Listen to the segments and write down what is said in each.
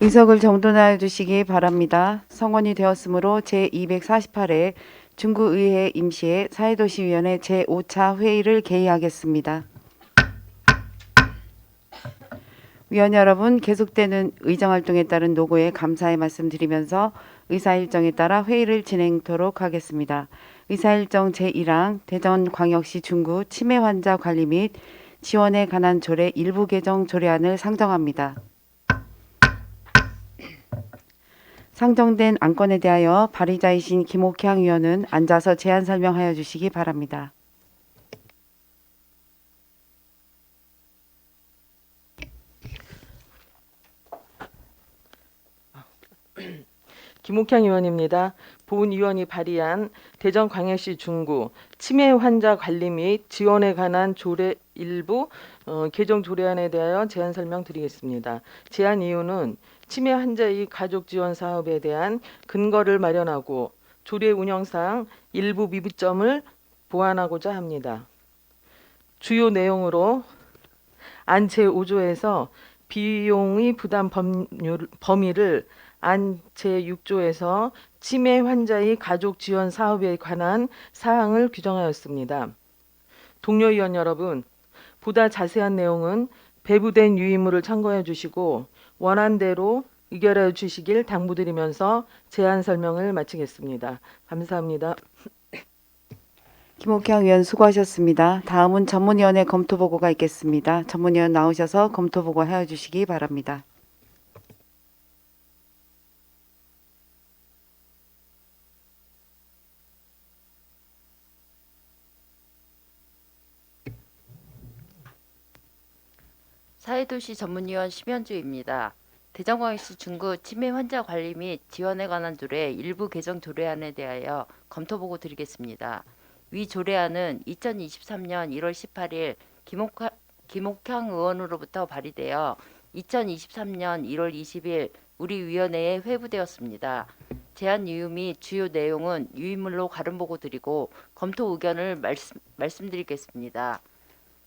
의석을 정돈하여 주시기 바랍니다. 성원이 되었으므로 제248회 중구의회 임시회 사회도시위원회 제5차 회의를 개의하겠습니다. 위원 여러분, 계속되는 의정활동에 따른 노고에 감사의 말씀드리면서 의사일정에 따라 회의를 진행토록 하겠습니다. 의사일정 제1항 대전광역시 중구 치매 환자 관리 및 지원에 관한 조례 일부 개정 조례안을 상정합니다. 상정된 안건에 대하여 발의자이신 김옥향 의원은 앉아서 제안 설명하여 주시기 바랍니다. 김옥향 의원입니다. 본 의원이 발의한 대전광역시 중구 치매 환자 관리 및 지원에 관한 조례 일부 개정 조례안에 대하여 제안 설명드리겠습니다. 제안 이유는 치매 환자의 가족 지원 사업에 대한 근거를 마련하고 조례 운영상 일부 미비점을 보완하고자 합니다. 주요 내용으로 안 제5조에서 비용의 부담 범위를 안 제6조에서 치매 환자의 가족 지원 사업에 관한 사항을 규정하였습니다. 동료 의원 여러분, 보다 자세한 내용은 배부된 유의물을 참고해 주시고 원안대로 의결하여 주시길 당부드리면서 제안 설명을 마치겠습니다. 감사합니다. 김옥향 의원 수고하셨습니다. 다음은 전문위원회 검토보고가 있겠습니다. 전문위원 나오셔서 검토보고 하여 주시기 바랍니다. 사회도시 전문위원 심현주입니다. 대전광역시 중구 치매 환자 관리 및 지원에 관한 조례 일부 개정 조례안에 대하여 검토보고 드리겠습니다. 위 조례안은 2023년 1월 18일 김옥향 의원으로부터 발의되어 2023년 1월 20일 우리 위원회에 회부되었습니다. 제안 이유 및 주요 내용은 유의물로 가름보고 드리고 검토 의견을 말씀드리겠습니다.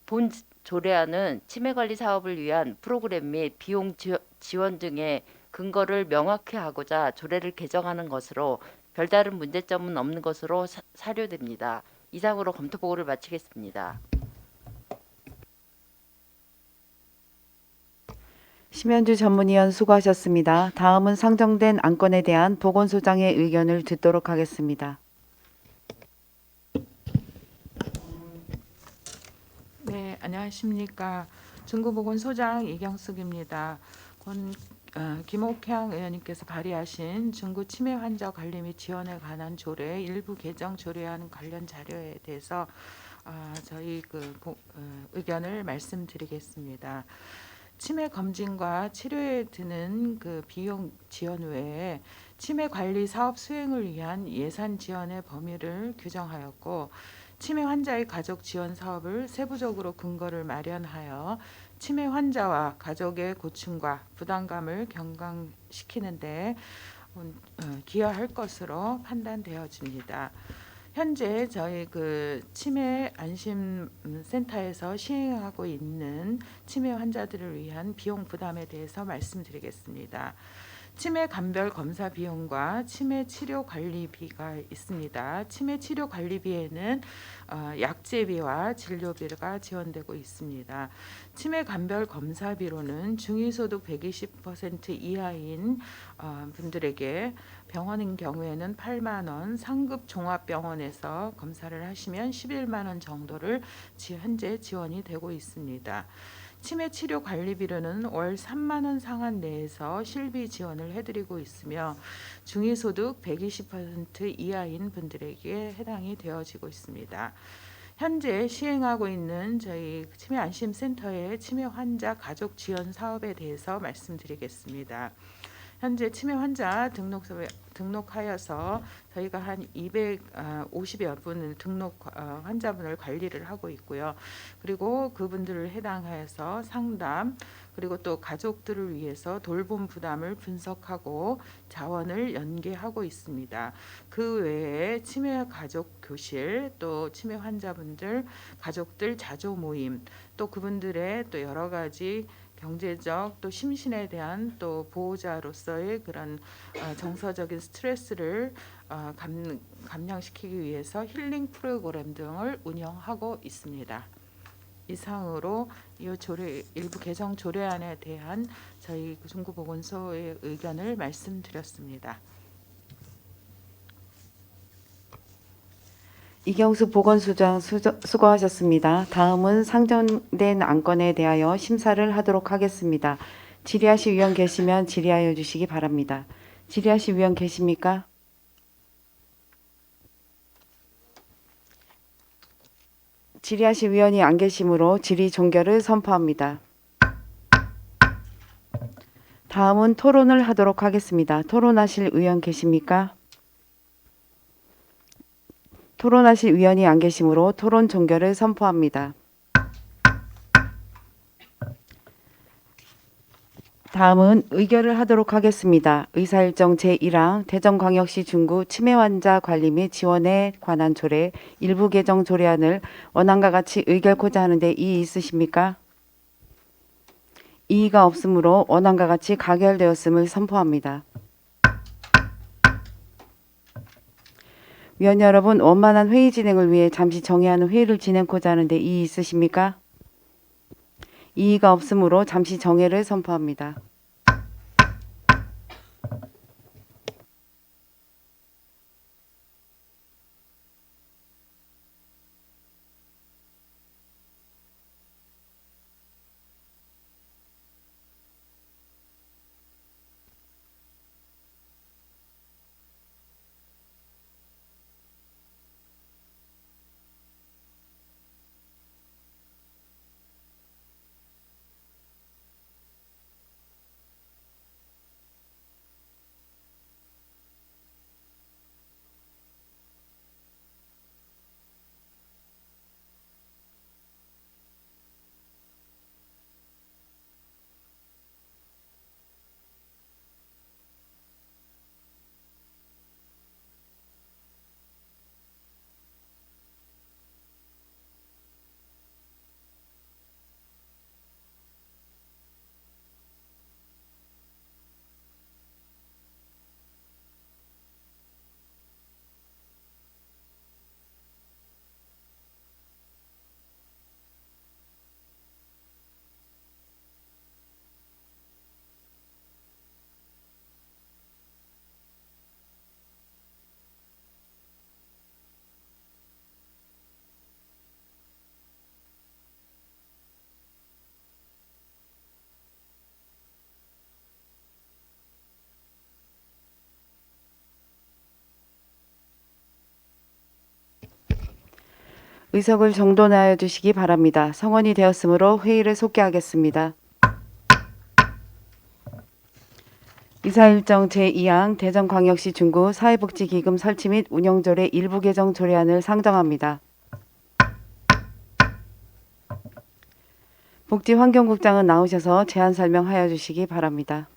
본 조례안은 치매관리 사업을 위한 프로그램 및 비용 지원 등의 근거를 명확히 하고자 조례를 개정하는 것으로 별다른 문제점은 없는 것으로 사료됩니다. 이상으로 검토보고를 마치겠습니다. 심현주 전문위원 수고하셨습니다. 다음은 상정된 안건에 대한 보건소장의 의견을 듣도록 하겠습니다. 네, 안녕하십니까. 중구보건소장 이경숙입니다. 김옥향 의원님께서 발의하신 중구 치매 환자 관리 및 지원에 관한 조례 일부 개정 조례안 관련 자료에 대해서 저희 의견을 말씀드리겠습니다. 치매 검진과 치료에 드는 비용 지원 외에 치매 관리 사업 수행을 위한 예산 지원의 범위를 규정하였고, 치매 환자의 가족 지원 사업을 세부적으로 근거를 마련하여 치매 환자와 가족의 고충과 부담감을 경감시키는 데 기여할 것으로 판단되어집니다. 현재 저희 치매 안심센터에서 시행하고 있는 치매 환자들을 위한 비용 부담에 대해서 말씀드리겠습니다. 치매 감별 검사 비용과 치매 치료 관리비가 있습니다. 치매 치료 관리비에는 약제비와 진료비가 지원되고 있습니다. 치매 감별 검사비로는 중위소득 120% 이하인 분들에게 병원인 경우에는 8만 원, 상급 종합병원에서 검사를 하시면 11만 원 정도를 현재 지원이 되고 있습니다. 치매 치료 관리비로는 월 3만 원 상한 내에서 실비 지원을 해드리고 있으며 중위소득 120% 이하인 분들에게 해당이 되어지고 있습니다. 현재 시행하고 있는 저희 치매 안심센터의 치매 환자 가족 지원 사업에 대해서 말씀드리겠습니다. 현재 치매 환자 등록하여서 저희가 한 250여 분을 환자분을 관리를 하고 있고요. 그리고 그분들을 해당하여서 상담, 그리고 또 가족들을 위해서 돌봄 부담을 분석하고 자원을 연계하고 있습니다. 그 외에 치매 가족 교실, 또 치매 환자분들 가족들 자조 모임, 또 그분들의 또 여러 가지 경제적 또 심신에 대한 또 보호자로서의 그런 정서적인 스트레스를 감량시키기 위해서 힐링 프로그램 등을 운영하고 있습니다. 이상으로 이 조례 일부 개정 조례안에 대한 저희 중구보건소의 의견을 말씀드렸습니다. 이경수 보건소장 수고하셨습니다. 다음은 상정된 안건에 대하여 심사를 하도록 하겠습니다. 질의하실 위원 계시면 질의하여 주시기 바랍니다. 질의하실 위원 계십니까? 질의하실 위원이 안 계시므로 질의 종결을 선포합니다. 다음은 토론을 하도록 하겠습니다. 토론하실 의원 계십니까? 토론하실 위원이 안 계시므로 토론 종결을 선포합니다. 다음은 의결을 하도록 하겠습니다. 의사일정 제1항 대전광역시 중구 치매 환자 관리 및 지원에 관한 조례 일부 개정 조례안을 원안과 같이 의결코자 하는데 이의 있으십니까? 이의가 없으므로 원안과 같이 가결되었음을 선포합니다. 위원 여러분, 원만한 회의 진행을 위해 잠시 정회하는 회의를 진행코자 하는데 이의 있으십니까? 이의가 없으므로 잠시 정회를 선포합니다. 의석을 정돈하여 주시기 바랍니다. 성원이 되었으므로 회의를 속개하겠습니다. 의사일정 제2항 대전광역시 중구 사회복지기금 설치 및 운영조례 일부 개정 조례안을 상정합니다. 복지환경국장은 나오셔서 제안 설명하여 주시기 바랍니다.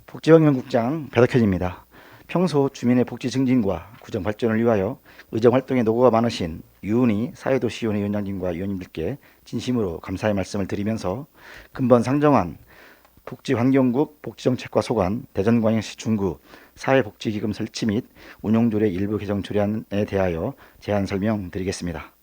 복지환경국장 배덕현입니다. 평소 주민의 복지 증진과 구정 발전을 위하여 의정활동에 노고가 많으신 유은희 사회도시위원회 위원장님과 위원님들께 진심으로 감사의 말씀을 드리면서 근본 상정한 복지환경국 복지정책과 소관 대전광역시 중구 사회복지기금 설치 및 운용조례 일부 개정 조례안에 대하여 제안 설명드리겠습니다.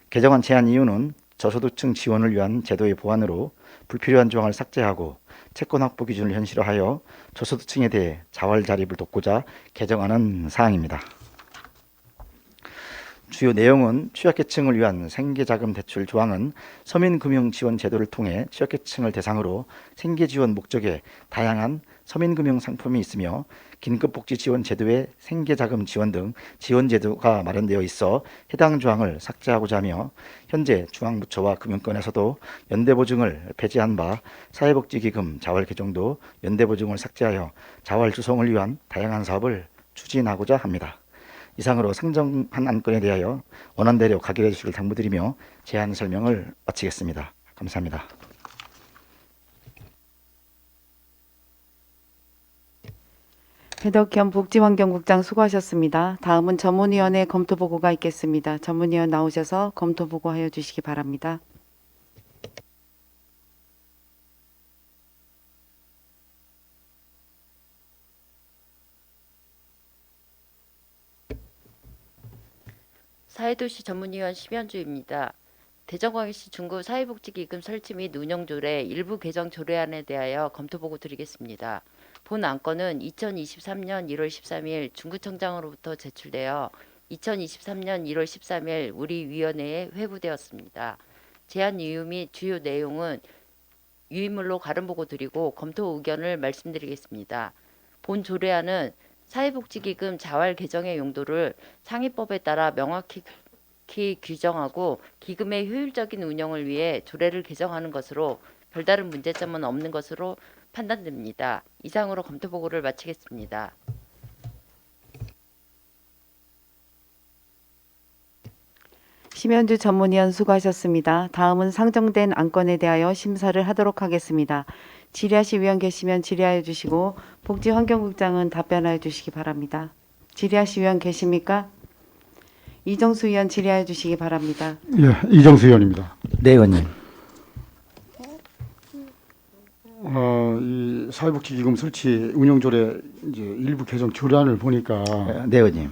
개정안 제안 이유는 저소득층 지원을 위한 제도의 보완으로 불필요한 조항을 삭제하고 채권 확보 기준을 현실화하여 저소득층에 대해 자활 자립을 돕고자 개정하는 사항입니다. 주요 내용은 취약계층을 위한 생계자금 대출 조항은 서민금융지원제도를 통해 취약계층을 대상으로 생계지원 목적의 다양한 서민금융 상품이 있으며 긴급복지지원제도의 생계자금 지원 등 지원제도가 마련되어 있어 해당 조항을 삭제하고자 하며 현재 중앙부처와 금융권에서도 연대보증을 폐지한 바 사회복지기금 자활개정도 연대보증을 삭제하여 자활 조성을 위한 다양한 사업을 추진하고자 합니다. 이상으로 상정한 안건에 대하여 원안대로 가결해 주시길 당부드리며 제안 설명을 마치겠습니다. 감사합니다. 배덕현 복지환경국장 수고하셨습니다. 다음은 전문위원회 검토보고가 있겠습니다. 전문위원 나오셔서 검토보고하여 주시기 바랍니다. 사회도시 전문위원 심현주입니다. 대전광역시 중구 사회복지기금 설치 및 운영조례 일부 개정 조례안에 대하여 검토보고 드리겠습니다. 본 안건은 2023년 1월 13일 중구청장으로부터 제출되어 2023년 1월 13일 우리 위원회에 회부되었습니다. 제안 이유 및 주요 내용은 유인물로 가름보고 드리고 검토 의견을 말씀드리겠습니다. 본 조례안은 사회복지기금 자활 개정의 용도를 상위법에 따라 명확히 규정하고 기금의 효율적인 운영을 위해 조례를 개정하는 것으로 별다른 문제점은 없는 것으로 판단됩니다. 이상으로 검토보고를 마치겠습니다. 심현주 전문위원 수고하셨습니다. 다음은 상정된 안건에 대하여 심사를 하도록 하겠습니다. 질의하실 위원 계시면 질의하여 주시고 복지환경국장은 답변하여 주시기 바랍니다. 질의하실 위원 계십니까? 이정수 위원 질의하여 주시기 바랍니다. 예, 이정수 의원입니다. 네, 의원님. 이 사회복지기금 설치 운영조례 이제 일부 개정 조례안을 보니까 네, 의원님.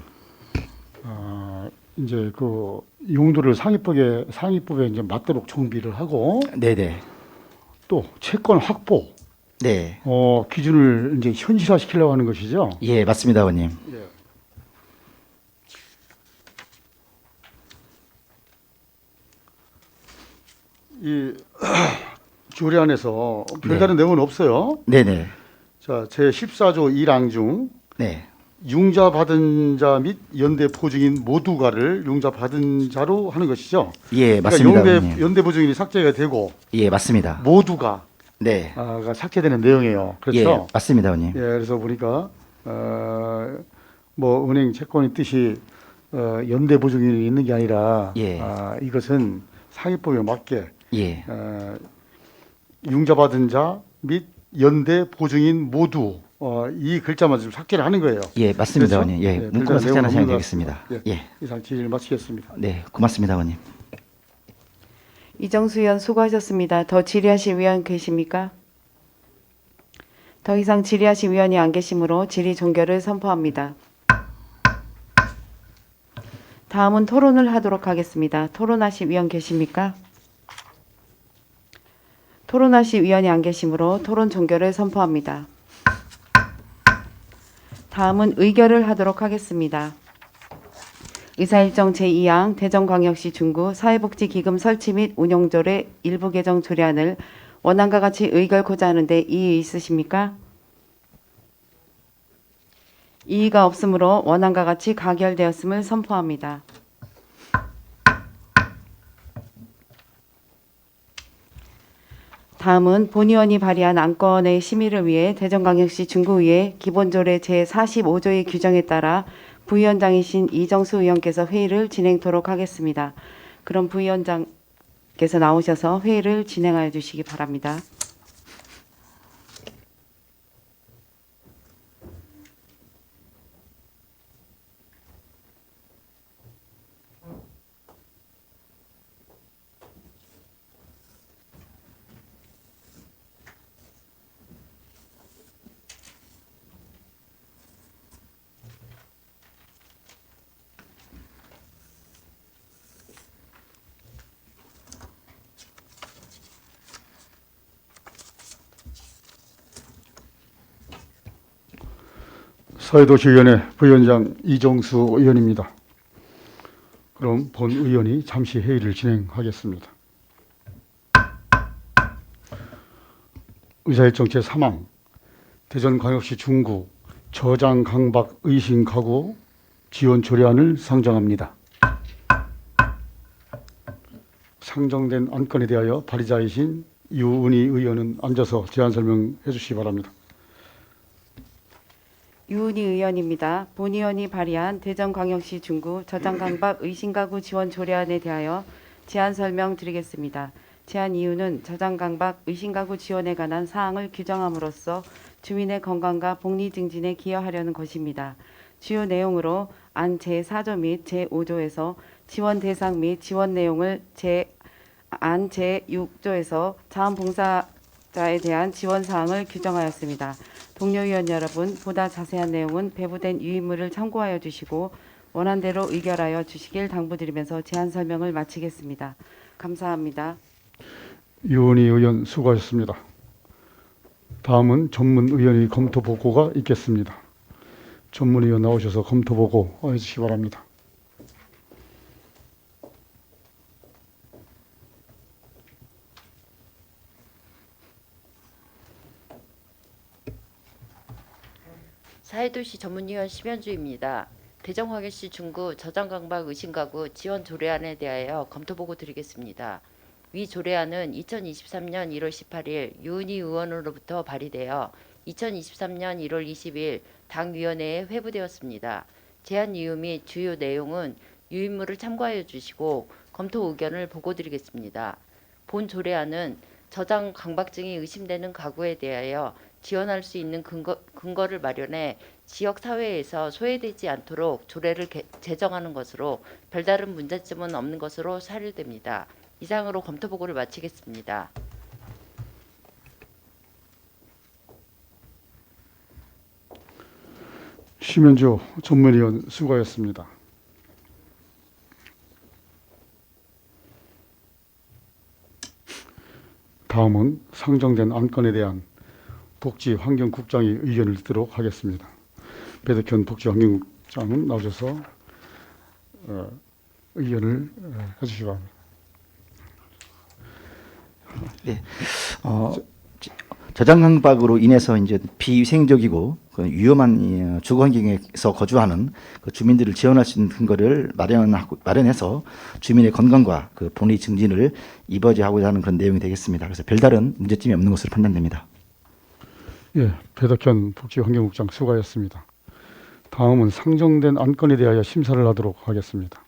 이제 그 용도를 상위법에 이제 맞도록 정비를 하고 네, 네. 또 채권 확보 네. 기준을 이제 현실화시키려고 하는 것이죠. 예, 맞습니다, 의원님. 예. 이 조례안에서 별다른 내용은 없어요. 네, 네. 자, 제 14조 1항 중 네. 융자 받은 자 및 연대 보증인 모두가를 융자 받은 자로 하는 것이죠. 예, 맞습니다, 그러니까 의원님. 연대 보증인이 삭제가 되고 예, 맞습니다. 모두가 네. 삭제되는 내용이에요. 그렇죠? 예, 맞습니다, 의원님. 예, 그래서 보니까 뭐 은행 채권의 뜻이 연대 보증인이 있는 게 아니라 예. 이것은 상위법에 맞게 예. 융자 받은 자 및 연대 보증인 모두 이 글자만 좀 삭제를 하는 거예요. 예, 맞습니다, 그렇죠? 의원님. 예, 예, 문구만 별다른 삭제하는 내용은 시간이 없는 것 되겠습니다. 같습니다. 예. 이상 질의를 마치겠습니다. 네, 고맙습니다, 의원님. 이정수 위원 수고하셨습니다. 더 질의하실 위원 계십니까? 더 이상 질의하실 위원이 안 계시므로 질의 종결을 선포합니다. 다음은 토론을 하도록 하겠습니다. 토론하실 위원 계십니까? 토론하실 위원이 안 계시므로 토론 종결을 선포합니다. 다음은 의결을 하도록 하겠습니다. 의사일정 제2항 대전광역시 중구 사회복지기금 설치 및 운영조례 일부 개정 조례안을 원안과 같이 의결코자 하는데 이의 있으십니까? 이의가 없으므로 원안과 같이 가결되었음을 선포합니다. 다음은 본의원이 발의한 안건의 심의를 위해 대전광역시 중구의회 기본조례 제45조의 규정에 따라 부위원장이신 이정수 의원께서 회의를 진행토록 하겠습니다. 그럼 부위원장께서 나오셔서 회의를 진행하여 주시기 바랍니다. 사회도시위원회 부위원장 이정수 의원입니다. 그럼 본 의원이 잠시 회의를 진행하겠습니다. 의사일정 제3항 대전광역시 중구 저장 강박 의심 가구 지원 조례안을 상정합니다. 상정된 안건에 대하여 발의자이신 유은희 의원은 앉아서 제안 설명해 주시기 바랍니다. 유은희 의원입니다. 본의원이 발의한 대전광역시 중구 저장강박 의심가구 지원 조례안에 대하여 제안 설명드리겠습니다. 제안 이유는 저장강박 의심가구 지원에 관한 사항을 규정함으로써 주민의 건강과 복리 증진에 기여하려는 것입니다. 주요 내용으로 안 제4조 및 제5조에서 지원 대상 및 지원 내용을 안 제6조에서 자원봉사자에 대한 지원 사항을 규정하였습니다. 동료 위원 여러분, 보다 자세한 내용은 배부된 유인물을 참고하여 주시고 원안대로 의결하여 주시길 당부드리면서 제안 설명을 마치겠습니다. 감사합니다. 유은희 의원 수고하셨습니다. 다음은 전문 의원의 검토 보고가 있겠습니다. 전문 의원 나오셔서 검토 보고 해주시기 바랍니다. 사회도시 전문위원 심현주입니다. 대전광역시 중구 저장강박 의심가구 지원 조례안에 대하여 검토보고 드리겠습니다. 위 조례안은 2023년 1월 18일 유은희 의원으로부터 발의되어 2023년 1월 20일 당위원회에 회부되었습니다. 제안 이유 및 주요 내용은 유인물을 참고하여 주시고 검토 의견을 보고드리겠습니다. 본 조례안은 저장 강박증이 의심되는 가구에 대하여 지원할 수 있는 근거를 마련해 지역 사회에서 소외되지 않도록 조례를 제정하는 것으로 별다른 문제점은 없는 것으로 사료됩니다. 이상으로 검토 보고를 마치겠습니다. 심현주 전문위원 수고하셨습니다. 다음은 상정된 안건에 대한 복지환경국장의 의견을 듣도록 하겠습니다. 배덕현 복지환경국장은 나오셔서 의견을 해주시기 바랍니다. 네. 저장강박으로 인해서 이제 비위생적이고 그 위험한 주거 환경에서 거주하는 그 주민들을 지원할 수 있는 근거를 마련해서 주민의 건강과 그 복리 증진을 이바지하고자 하는 그런 내용이 되겠습니다. 그래서 별다른 문제점이 없는 것으로 판단됩니다. 예, 배덕현 복지환경국장 수고하셨습니다. 다음은 상정된 안건에 대하여 심사를 하도록 하겠습니다.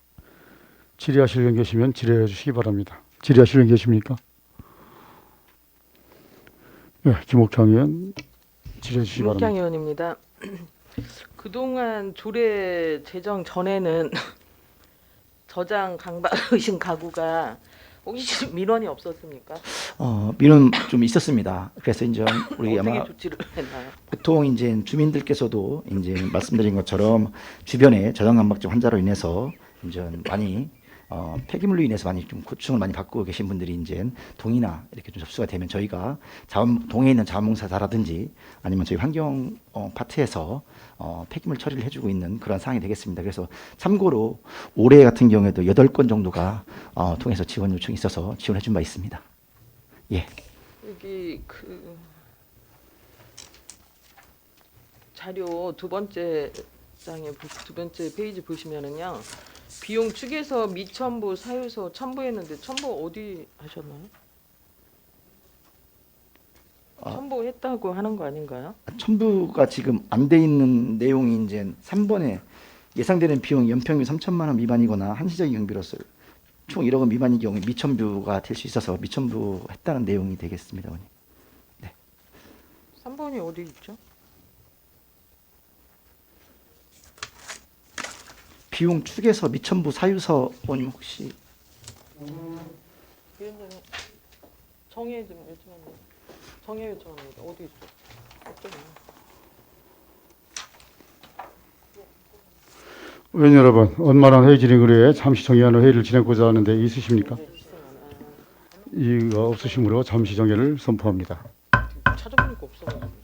질의하실 분 계시면 질의해 주시기 바랍니다. 질의하실 분 계십니까? 예, 김옥향 의원 질의해 주시기 김옥향 바랍니다. 의원입니다. 그동안 조례 제정 전에는 저장 강박 의심 가구가 혹시 민원이 없었습니까? 민원 좀 있었습니다. 그래서 이제 우리 어떻게 아마 조치를 했나요? 보통 이제 주민들께서도 이제 말씀드린 것처럼 주변에 저장강박증 환자로 인해서 이제 많이 폐기물로 인해서 많이 좀 고충을 많이 받고 계신 분들이 이제 동의나 이렇게 좀 접수가 되면 저희가 동해에 있는 자원봉사자라든지 아니면 저희 환경 파트에서 폐기물 처리를 해주고 있는 그런 상황이 되겠습니다. 그래서 참고로 올해 같은 경우에도 8건 정도가 통해서 지원 요청이 있어서 지원해준 바 있습니다. 예. 여기 그 자료 두 번째 장에 두 번째 페이지 보시면은요. 비용 측에서 미첨부 사유서 첨부했는데 첨부 어디 하셨나요? 첨부했다고 하는 거 아닌가요? 첨부가 지금 안 돼 있는 내용이 이제 3번에 예상되는 비용 연평균 3천만 원 미만이거나 한시적인 경비로서 총 1억 원 미만인 경우에 미첨부가 될 수 있어서 미첨부했다는 내용이 되겠습니다, 원님. 3번이 어디 있죠? 비용 축에서 미첨부 사유서 원님 혹시 위원장님 정해 좀 요청합니다. 정해 요청합니다. 어디 있어? 어쩌나? 의원 여러분, 원만한 회의 진행을 위해 잠시 정의하는 회의를 진행하고자 하는데 있으십니까? 이의가 없으시므로 잠시 정회를 선포합니다. 찾아보니까 없어가지고.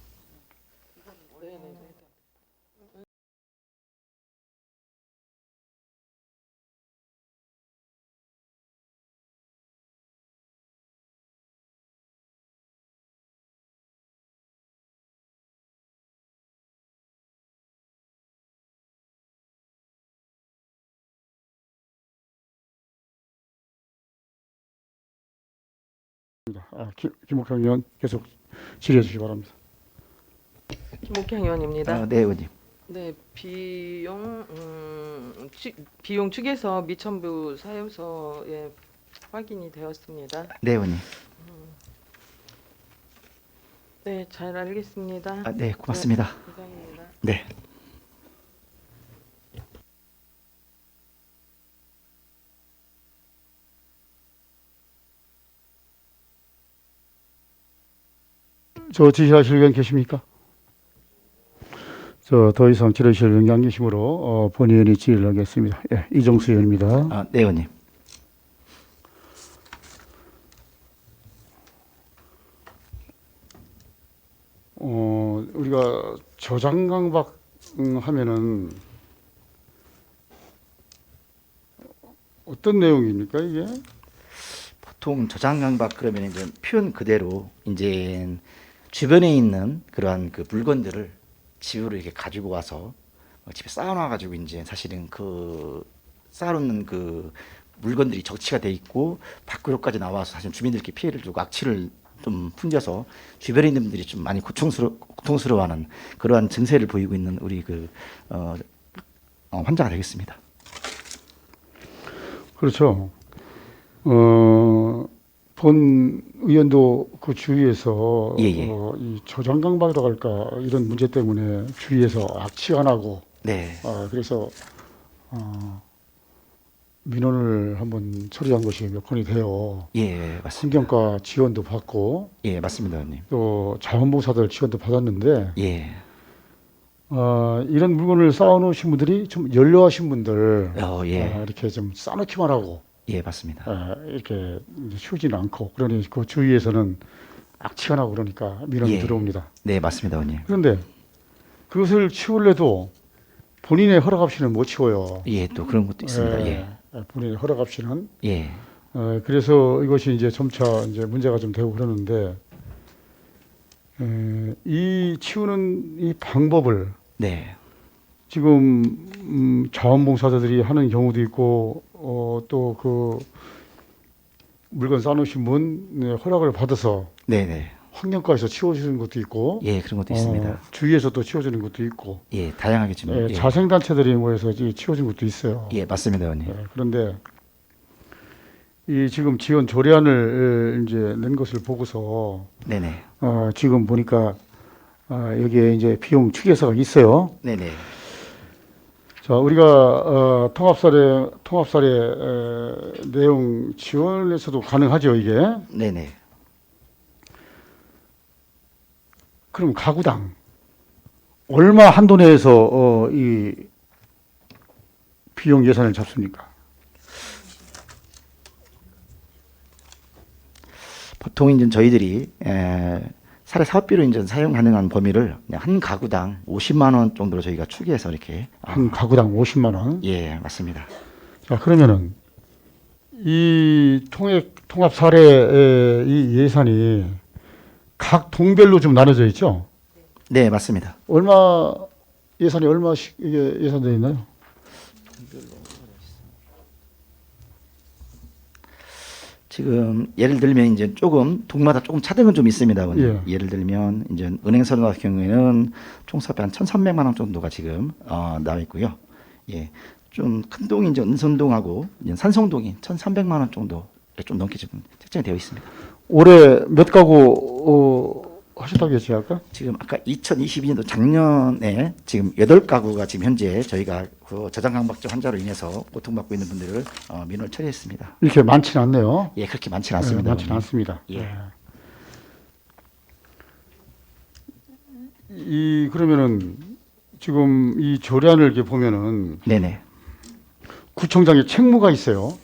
네네네. 김옥향 의원 계속 질의해 주시기 바랍니다. 김옥향 의원입니다. 네, 원님. 네, 비용 측에서 미첨부 사유서에 확인이 되었습니다. 네, 원님. 네, 잘 알겠습니다. 아, 네, 고맙습니다. 이상입니다. 네. 저 지시하실 의원 계십니까? 저 더 이상 질의실 의원이 안 계시므로 본의원이 질의를 하겠습니다. 예, 이정수 의원입니다. 아, 네, 의원님. 우리가 저장강박 하면은 어떤 내용입니까 이게? 보통 저장강박 그러면 이제 표현 그대로 이제 주변에 있는 그러한 그 물건들을 집으로 이렇게 가지고 와서 집에 쌓아놔 가지고 이제 사실은 그 쌓아놓는 그 물건들이 적치가 돼 있고 밖으로까지 나와서 사실 주민들께 피해를 주고 악취를 좀 풍겨서 주변에 있는 분들이 좀 많이 고통스러워하는 그러한 증세를 보이고 있는 우리 그 환자가 되겠습니다. 그렇죠. 본 의원도 그 주위에서 예, 예. 이 저장강박이라고 할까 이런 문제 때문에 주위에서 악취가 나고 네, 그래서 민원을 한번 처리한 것이 몇 건이 돼요. 예, 맞습니다. 환경과 지원도 받고 예, 맞습니다, 의원님. 또 자원봉사들 지원도 받았는데 예, 이런 물건을 쌓아놓으신 분들이 좀 연로하신 분들 예, 이렇게 좀 쌓아놓기만 하고 예, 맞습니다. 이렇게 이제 치우지는 않고 그러니 그 주위에서는 악취가 나고 그러니까 민원이 예. 들어옵니다. 네, 맞습니다, 의원님. 그런데 그것을 치울래도 본인의 허락 없이는 못 치워요. 예, 또 그런 것도 있습니다. 예, 본인의 허락 없이는. 예, 그래서 이것이 이제 점차 이제 문제가 좀 되고 그러는데 이 치우는 이 방법을 네, 지금 자원봉사자들이 하는 경우도 있고 또 그 물건 쌓아놓으신 분 허락을 받아서 네, 네, 환경과에서 치워주는 것도 있고 예, 그런 것도 있습니다. 주위에서 또 치워주는 것도 있고 예, 다양하게 지금. 예, 자생단체들이 모여서 치워준 것도 있어요. 예, 맞습니다, 의원님. 그런데 이 지금 지원 조례안을 이제 낸 것을 보고서 네, 네, 지금 보니까 여기에 이제 비용 추계서가 있어요. 네, 네, 자, 우리가 통합사례 내용 지원에서도 가능하죠, 이게. 네, 네. 그럼 가구당 얼마 한도 내에서 이 비용 예산을 잡습니까? 보통 이제 저희들이 사례 사업비로 이제 사용 가능한 범위를 그냥 한 가구당 50만 원 정도로 저희가 추계해서 이렇게. 한 가구당 50만 원. 예, 맞습니다. 자, 그러면은 이 통합 사례 이 예산이 각 동별로 좀 나눠져 있죠? 네, 맞습니다. 예산이 얼마씩 이게 예산되어 있나요? 지금 예를 들면 이제 조금 동마다 조금 차등은 좀 있습니다. 의원님. 예. 예를 들면 이제 은행선 같은 경우에는 총 사업비 한 1,300만 원 정도가 지금 나와 있고요. 예. 좀 큰 동이 이제 은선동하고 이제 산성동이 1,300만 원 정도 좀 넘게 지금 책정이 되어 있습니다. 올해 몇 가구 하셨다고 했지 아까? 지금 아까 2022년도 작년에 지금 8가구가 지금 현재 저희가 그 저장강박증 환자로 인해서 고통받고 있는 분들을 민원을 처리했습니다. 이렇게 많지는 않네요. 예, 그렇게 많지는 않습니다. 많지는 않습니다. 예. 그러면은 지금 이 조례안을 이렇게 보면은 네네. 구청장의 책무가 있어요.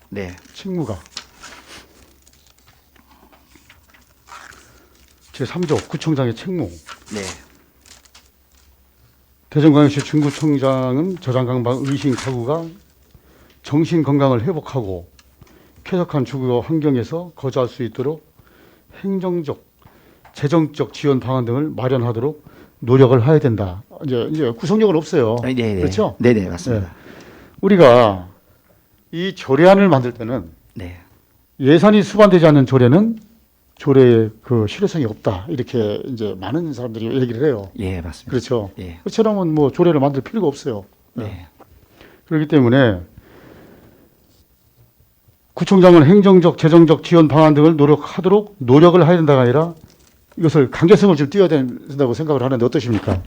네. 책무가. 제3조 구청장의 책무. 네. 대전광역시 중구청장은 저장강박 의심 가구가 정신 건강을 회복하고 쾌적한 주거 환경에서 거주할 수 있도록 행정적, 재정적 지원 방안 등을 마련하도록 노력을 해야 된다. 이제 구속력은 없어요. 네네. 그렇죠? 네네, 맞습니다. 우리가 이 조례안을 만들 때는 네. 예산이 수반되지 않는 조례는 조례의 그 실효성이 없다. 이렇게 이제 많은 사람들이 얘기를 해요. 예, 맞습니다. 그렇죠. 예. 그처럼은 뭐 조례를 만들 필요가 없어요. 네. 그렇기 때문에 구청장은 행정적, 재정적 지원 방안 등을 노력하도록 노력을 해야 된다가 아니라 이것을 강제성을 좀 띄워야 된다고 생각을 하는데 어떠십니까?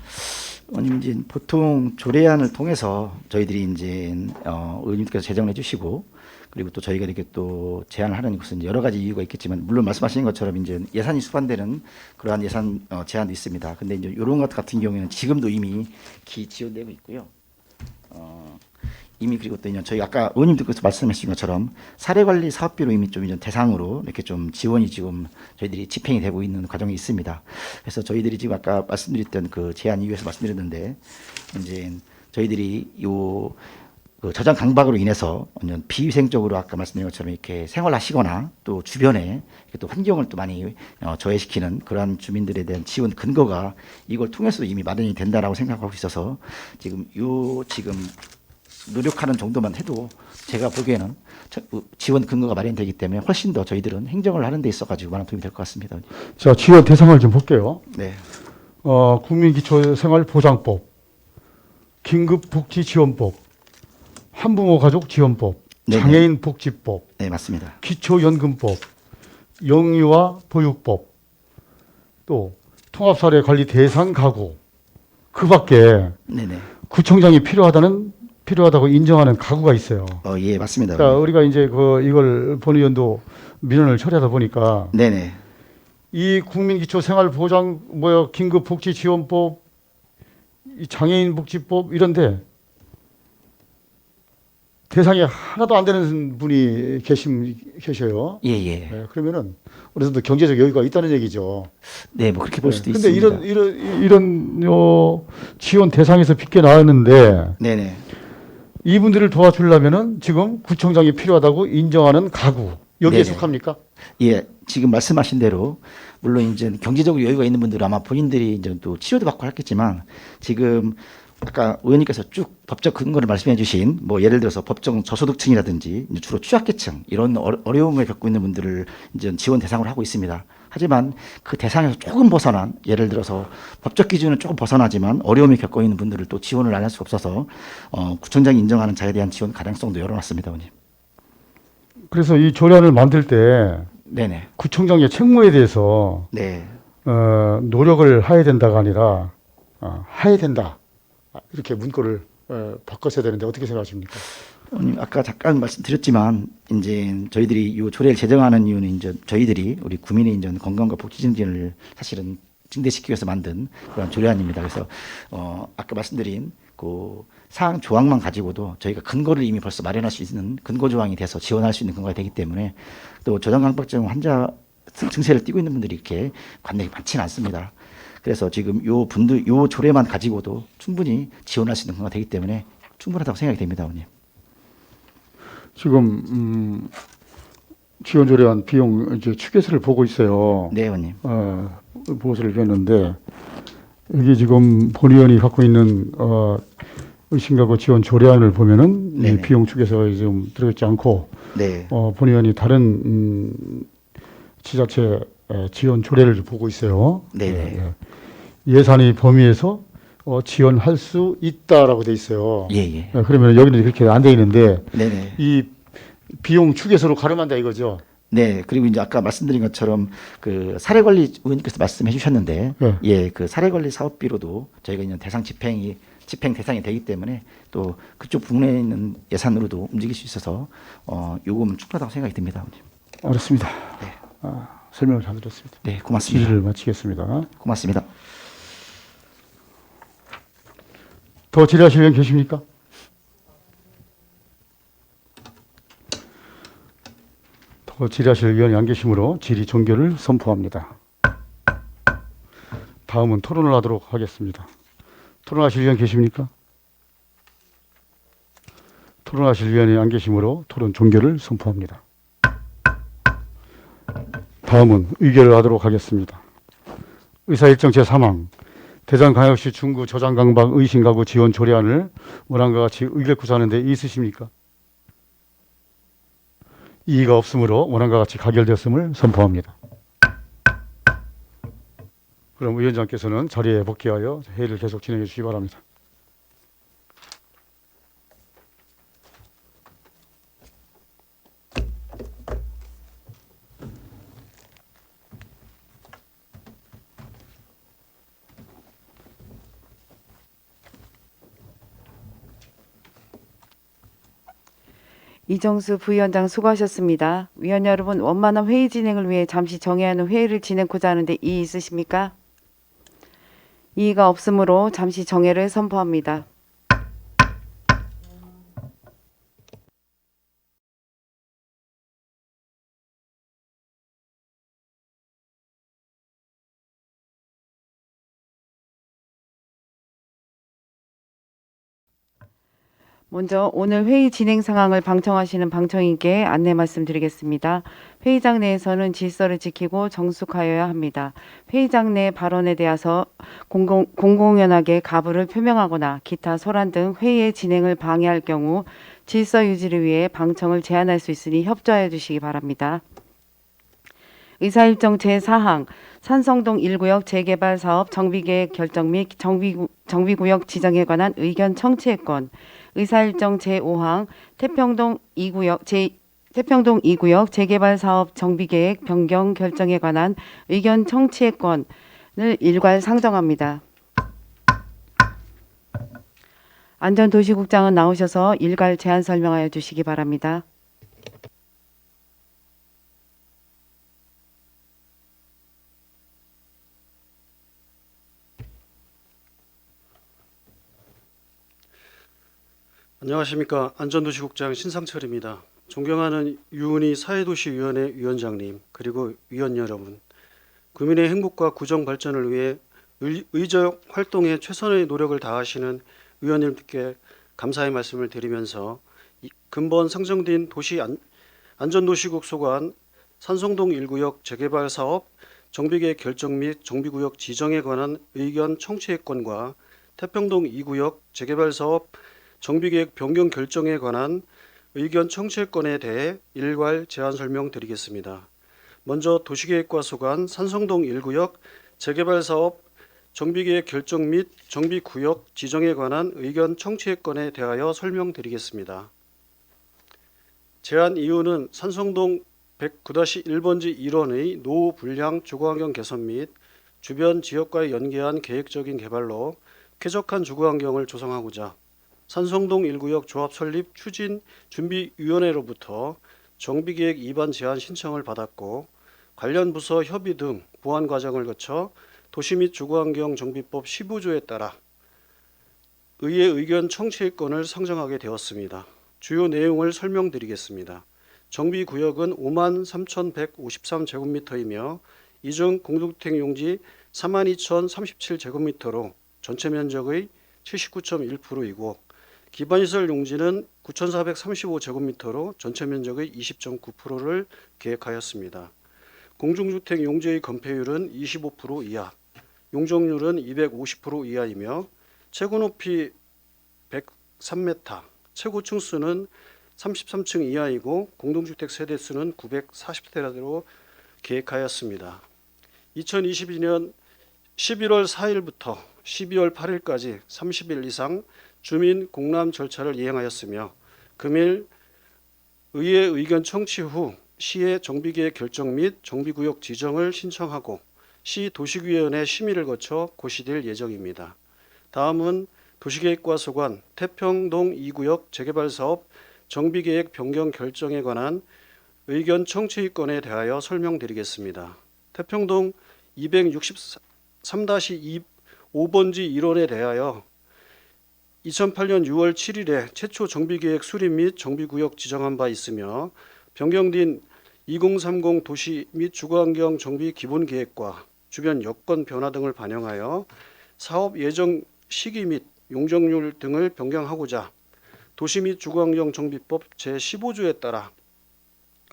의원님 이제 보통 조례안을 통해서 저희들이 이제 의원님께서 제정을 해주시고 그리고 또 저희가 이렇게 또 제안을 하는 것은 여러 가지 이유가 있겠지만 물론 말씀하신 것처럼 이제 예산이 수반되는 그러한 예산 제한도 있습니다. 근데 이제 이런 것 같은 경우에는 지금도 이미 지원되고 있고요. 이미 그리고 또 이제 저희 아까 의원님들께서 말씀하신 것처럼 사례관리 사업비로 이미 좀 이제 대상으로 이렇게 좀 지원이 지금 저희들이 집행이 되고 있는 과정이 있습니다. 그래서 저희들이 지금 아까 말씀드렸던 그 제안 이유에서 말씀드렸는데 이제 저희들이 그 저장 강박으로 인해서 완전 비위생적으로 아까 말씀드린 것처럼 이렇게 생활하시거나 또 주변에 이렇게 또 환경을 또 많이 저해시키는 그러한 주민들에 대한 지원 근거가 이걸 통해서 이미 마련이 된다라고 생각하고 있어서 지금 노력하는 정도만 해도 제가 보기에는 지원 근거가 마련되기 때문에 훨씬 더 저희들은 행정을 하는 데 있어가지고 많은 도움이 될 것 같습니다. 자, 지원 대상을 좀 볼게요. 네, 국민기초생활보장법, 긴급복지지원법, 한부모 가족 지원법, 네네. 장애인 복지법, 네 맞습니다. 기초연금법, 영유아 보육법, 또 통합사례 관리 대상 가구, 그 밖에 네네. 구청장이 필요하다고 인정하는 가구가 있어요. 예 맞습니다. 그러니까 우리가 이제 이걸 본 의원도 민원을 처리하다 보니까 네네. 이 국민기초생활보장 긴급복지지원법, 이 장애인복지법 이런데 대상이 하나도 안 되는 분이 계셔요. 예예. 네, 그러면은 어느 정도 경제적 여유가 있다는 얘기죠. 네, 뭐 그렇게 볼 수도 근데 있습니다. 이런 지원 대상에서 빗겨 나왔는데 네네. 이분들을 도와주려면은 지금 구청장이 필요하다고 인정하는 가구 여기에 네네. 속합니까? 예, 지금 말씀하신 대로 물론 이제 경제적으로 여유가 있는 분들은 아마 본인들이 이제 또 치료도 받고 했겠지만 지금 아까 의원님께서 쭉 법적 근거를 말씀해 주신 뭐 예를 들어서 법정 저소득층이라든지 이제 주로 취약계층 이런 어려움을 겪고 있는 분들을 이제 지원 대상으로 하고 있습니다. 하지만 그 대상에서 조금 벗어난 예를 들어서 법적 기준은 조금 벗어나지만 어려움을 겪고 있는 분들을 또 지원을 안 할 수 없어서 구청장이 인정하는 자에 대한 지원 가능성도 열어놨습니다, 의원님. 그래서 이 조례안을 만들 때 네네. 구청장의 책무에 대해서 네. 노력을 해야 된다가 아니라 해야 된다 이렇게 문구를 바꿨어야 되는데 어떻게 생각하십니까? 의원님 아까 잠깐 말씀드렸지만 이제 저희들이 이 조례를 제정하는 이유는 이제 저희들이 우리 국민의 이제 건강과 복지 증진을 사실은 증대시키기 위해서 만든 그런 조례안입니다. 그래서 아까 말씀드린 그 사항 조항만 가지고도 저희가 근거를 이미 벌써 마련할 수 있는 근거 조항이 돼서 지원할 수 있는 근거가 되기 때문에 또 저장강박증 환자 증세를 띠고 있는 분들이 이렇게 관내에 많지는 않습니다. 그래서 지금 요 조례만 가지고도 충분히 지원할 수 있는 근거가 되기 때문에 충분하다고 생각이 됩니다, 의원님. 지금 지원 조례안 비용 이제 추계서를 보고 있어요. 네, 의원님. 보고서를 줬는데 여기 지금 본 의원이 갖고 있는 의심가구 지원 조례안을 보면은 이 네네. 비용 추계서가 좀 들어있지 않고 네. 본 의원이 다른 지자체 지원 조례를 보고 있어요. 네네. 예산의 범위에서 지원할 수 있다라고 돼 있어요. 예. 그러면 여기는 그렇게 안 돼 있는데 네네. 이 비용 추계서로 가름한다 이거죠. 네, 그리고 이제 아까 말씀드린 것처럼 그 사례관리 의원님께서 말씀해 주셨는데, 네. 예, 그 사례관리 사업비로도 저희가 이제 집행 대상이 되기 때문에 또 그쪽 부분에 있는 예산으로도 움직일 수 있어서 요금은 충분하다고 생각이 듭니다, 의원님. 알았습니다. 네. 설명을 잘 들었습니다. 네, 고맙습니다. 질의를 마치겠습니다. 고맙습니다. 더 질의하실 분 계십니까? 더 질의하실 의원이 안 계시므로 질의 종결을 선포합니다. 다음은 토론을 하도록 하겠습니다. 토론하실 의원 계십니까? 토론하실 의원이 안 계시므로 토론 종결을 선포합니다. 다음은 의결을 하도록 하겠습니다. 의사일정 제3항 대전광역시 중구 저장강박 의심가구 지원 조례안을 원안과 같이 의결 구사하는 데 있으십니까? 이의가 없으므로 원안과 같이 가결되었음을 선포합니다. 그럼 위원장께서는 자리에 복귀하여 회의를 계속 진행해 주시기 바랍니다. 이정수 부위원장 수고하셨습니다. 위원 여러분, 원만한 회의 진행을 위해 잠시 정해야 하는 회의를 진행하고자 하는데 이의 있으십니까? 이의가 없으므로 잠시 정회를 선포합니다. 먼저 오늘 회의 진행 상황을 방청하시는 방청인께 안내 말씀드리겠습니다. 회의장 내에서는 질서를 지키고 정숙하여야 합니다. 회의장 내 발언에 대해서 공공연하게 가부를 표명하거나 기타 소란 등 회의의 진행을 방해할 경우 질서 유지를 위해 방청을 제한할 수 있으니 협조하여 주시기 바랍니다. 의사일정 제4항 산성동 1구역 재개발 사업 정비계획 결정 및 정비구역 지정에 관한 의견 청취의 건, 의사일정 제5항 태평동 2구역 재개발 사업 정비계획 변경 결정에 관한 의견 청취의 건을 일괄 상정합니다. 안전도시국장은 나오셔서 일괄 제안 설명하여 주시기 바랍니다. 안녕하십니까. 안전도시국장 신상철입니다. 존경하는 유은희 사회도시위원회 위원장님, 그리고 위원 여러분, 구민의 행복과 구정 발전을 위해 의정 활동에 최선의 노력을 다하시는 위원님께 감사의 말씀을 드리면서 근본 상정된 도시 안전도시국 소관 산성동 1구역 재개발 사업 정비계획 결정 및 정비구역 지정에 관한 의견 청취의 건과 태평동 2구역 재개발 사업 정비계획 변경 결정에 관한 의견 청취의 건에 대해 일괄 제안 설명드리겠습니다. 먼저 도시계획과 소관 산성동 1구역 재개발 사업 정비계획 결정 및 정비구역 지정에 관한 의견 청취의 건에 대하여 설명드리겠습니다. 제안 이유는 산성동 109-1번지 1원의 노후 불량 주거환경 개선 및 주변 지역과의 연계한 계획적인 개발로 쾌적한 주거환경을 조성하고자 산성동 1구역 조합 설립 추진 준비위원회로부터 정비계획 입안 제안 신청을 받았고, 관련 부서 협의 등 보완 과정을 거쳐 도시 및 주거환경 정비법 15조에 따라 의회 의견 청취의 건을 상정하게 되었습니다. 주요 내용을 설명드리겠습니다. 정비구역은 53,153제곱미터이며 이중 공동주택 용지 42,037제곱미터로 전체 면적의 79.1%이고 기반시설 용지는 9,435제곱미터로 전체 면적의 20.9%를 계획하였습니다. 공중주택 용지의 건폐율은 25% 이하, 용적률은 250% 이하이며 최고 높이 103m, 최고 층수는 33층 이하이고 공동주택 세대수는 940세대로 계획하였습니다. 2022년 11월 4일부터 12월 8일까지 30일 이상 주민 공람 절차를 이행하였으며 금일 의회 의견 청취 후 시의 정비계획 결정 및 정비구역 지정을 신청하고 시 도시위원회 심의를 거쳐 고시될 예정입니다. 다음은 도시계획과 소관 태평동 2구역 재개발 사업 정비계획 변경 결정에 관한 의견 청취 건에 대하여 설명드리겠습니다. 태평동 263-5번지 1원에 대하여 2008년 6월 7일에 최초 정비계획 수립 및 정비구역 지정한 바 있으며 변경된 2030 도시 및 주거환경 정비 기본계획과 주변 여건 변화 등을 반영하여 사업 예정 시기 및 용적률 등을 변경하고자 도시 및 주거환경 정비법 제15조에 따라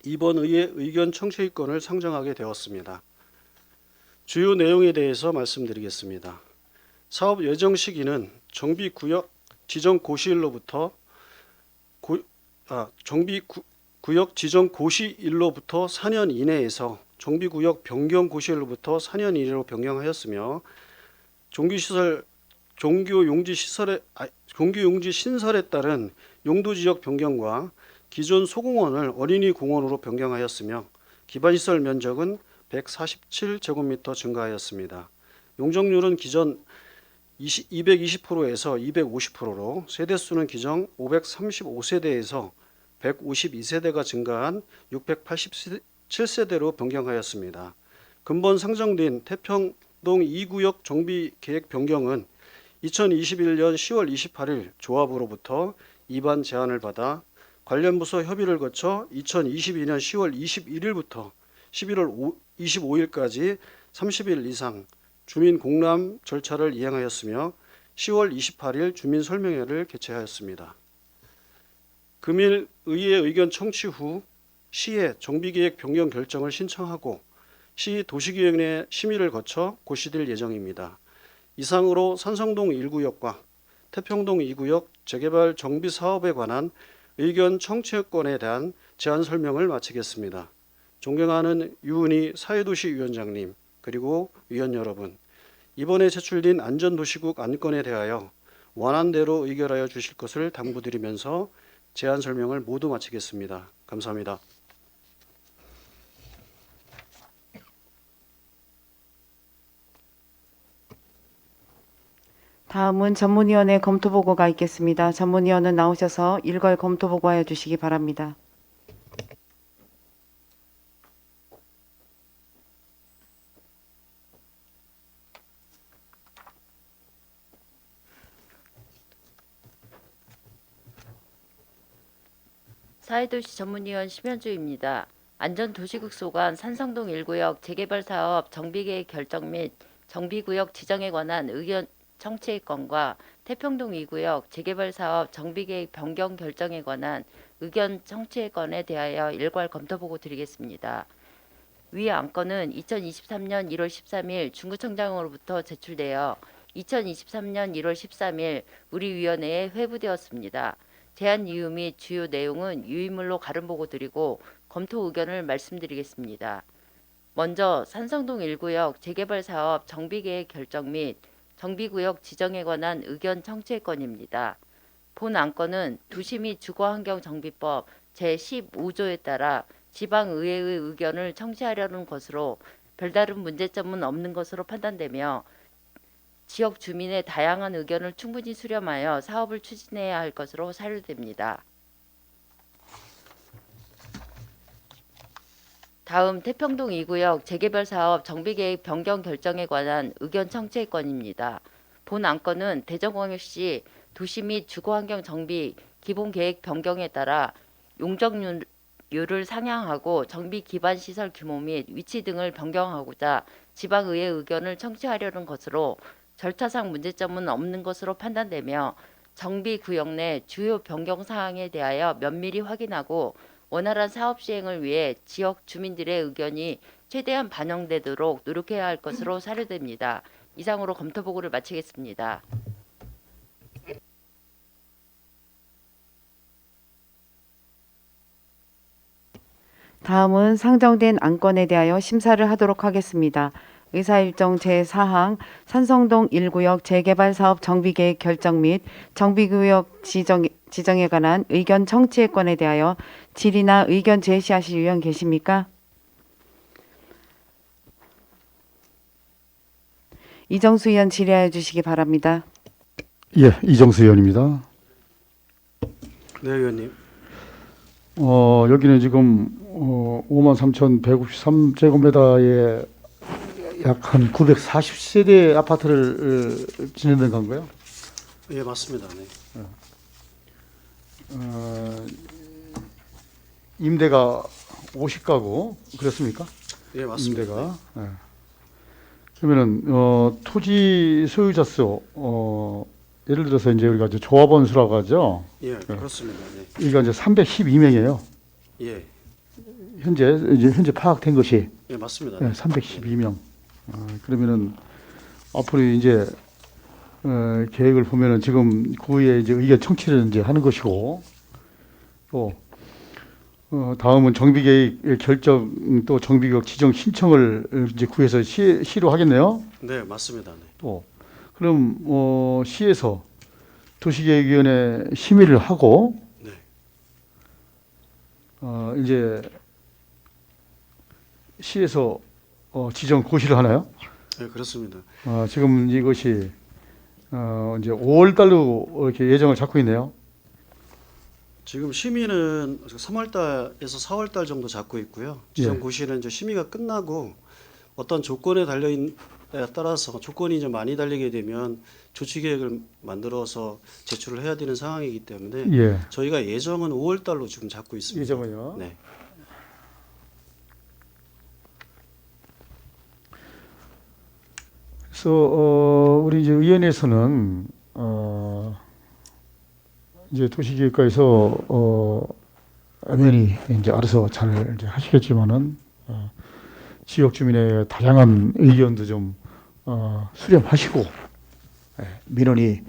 이번 의회 의견 청취의 건을 상정하게 되었습니다. 주요 내용에 대해서 말씀드리겠습니다. 사업 예정 시기는 정비구역 지정 고시일로부터 정비구역 지정 고시일로부터 4년 이내에서 정비구역 변경 고시일로부터 4년 이내로 변경하였으며 종교용지 신설에 따른 용도지역 변경과 기존 소공원을 어린이 공원으로 변경하였으며 기반시설 면적은 147제곱미터 증가하였습니다. 용적률은 기존 220%에서 250%로 세대수는 기존 535세대에서 152세대가 증가한 687세대로 변경하였습니다. 근본 상정된 태평동 2구역 정비 계획 변경은 2021년 10월 28일 조합으로부터 입안 제안을 받아 관련 부서 협의를 거쳐 2022년 10월 21일부터 11월 25일까지 30일 이상 주민 공람 절차를 이행하였으며 10월 28일 주민 설명회를 개최하였습니다. 금일 의회 의견 청취 후 시에 정비계획 변경 결정을 신청하고 시 도시기획내 심의를 거쳐 고시될 예정입니다. 이상으로 산성동 1구역과 태평동 2구역 재개발 정비 사업에 관한 의견 청취권에 대한 제안 설명을 마치겠습니다. 존경하는 유은희 사회도시위원장님 그리고 위원 여러분, 이번에 제출된 안전도시국 안건에 대하여 원안대로 의결하여 주실 것을 당부드리면서 제안 설명을 모두 마치겠습니다. 감사합니다. 다음은 전문위원회 검토보고가 있겠습니다. 전문위원은 나오셔서 일괄 검토보고하여 주시기 바랍니다. 사회도시 전문위원 심현주입니다. 안전도시국 소관 산성동 1구역 재개발 사업 정비계획 결정 및 정비구역 지정에 관한 의견 청취의 건과 태평동 2구역 재개발 사업 정비계획 변경 결정에 관한 의견 청취의 건에 대하여 일괄 검토보고 드리겠습니다. 위 안건은 2023년 1월 13일 중구청장으로부터 제출되어 2023년 1월 13일 우리 위원회에 회부되었습니다. 제안 이유 및 주요 내용은 유의물로 가름보고 드리고 검토 의견을 말씀드리겠습니다. 먼저 산성동 1구역 재개발 사업 정비계획 결정 및 정비구역 지정에 관한 의견 청취의 건입니다. 본 안건은 도시 및 주거환경정비법 제15조에 따라 지방의회의 의견을 청취하려는 것으로 별다른 문제점은 없는 것으로 판단되며 지역 주민의 다양한 의견을 충분히 수렴하여 사업을 추진해야 할 것으로 사료됩니다. 다음 태평동 2구역 재개발 사업 정비계획 변경 결정에 관한 의견 청취의 건입니다. 본 안건은 대전광역시 도시 및 주거환경 정비 기본계획 변경에 따라 용적률을 상향하고 정비 기반 시설 규모 및 위치 등을 변경하고자 지방의회 의견을 청취하려는 것으로 절차상 문제점은 없는 것으로 판단되며 정비구역 내 주요 변경 사항에 대하여 면밀히 확인하고 원활한 사업 시행을 위해 지역 주민들의 의견이 최대한 반영되도록 노력해야 할 것으로 사료됩니다. 이상으로 검토보고를 마치겠습니다. 다음은 상정된 안건에 대하여 심사를 하도록 하겠습니다. 의사일정 제4항 산성동 1구역 재개발 사업 정비계획 결정 및 정비구역 지정에 관한 의견 청취의 건에 대하여 질의나 의견 제시하실 의원 계십니까? 이정수 의원 질의하여 주시기 바랍니다. 예, 이정수 의원입니다. 네, 의원님. 여기는 지금 53,153제곱미터의 약 한 940세대 아파트를 지내는 건가요? 예, 맞습니다. 네. 임대가 50가구 그렇습니까? 예, 맞습니다. 임대가. 예. 그러면은 토지 소유자수 예를 들어서 이제 우리가 이제 조합원 수라고 하죠. 예, 그렇습니다. 네. 이거 이제 312명이에요. 예, 현재 파악된 것이 예, 맞습니다. 네, 312명. 그러면은 앞으로 이제 계획을 보면은 지금 구에 이제 의견 청취를 이제 하는 것이고 또 다음은 정비계획 결정 또 정비구역 지정 신청을 이제 구에서 시로 하겠네요. 네, 맞습니다. 네. 또 그럼 시에서 도시계획위원회 심의를 하고 네. 이제 시에서 지정 고시를 하나요? 네, 그렇습니다. 지금 이것이 이제 5월 달로 이렇게 예정을 잡고 있네요. 지금 심의는 3월달에서 4월달 정도 잡고 있고요. 지금 예. 고시는 이제 심의가 끝나고 어떤 조건에 달려에 따라서 조건이 좀 많이 달리게 되면 조치 계획을 만들어서 제출을 해야 되는 상황이기 때문에 예. 저희가 예정은 5월달로 지금 잡고 있습니다. 예정은요. 네. 그래서 우리 이제 의원에서는 이제 도시계획과에서 당연히 이제 알아서 잘 이제 하시겠지만은 지역 주민의 다양한 의견도 좀 수렴하시고 민원이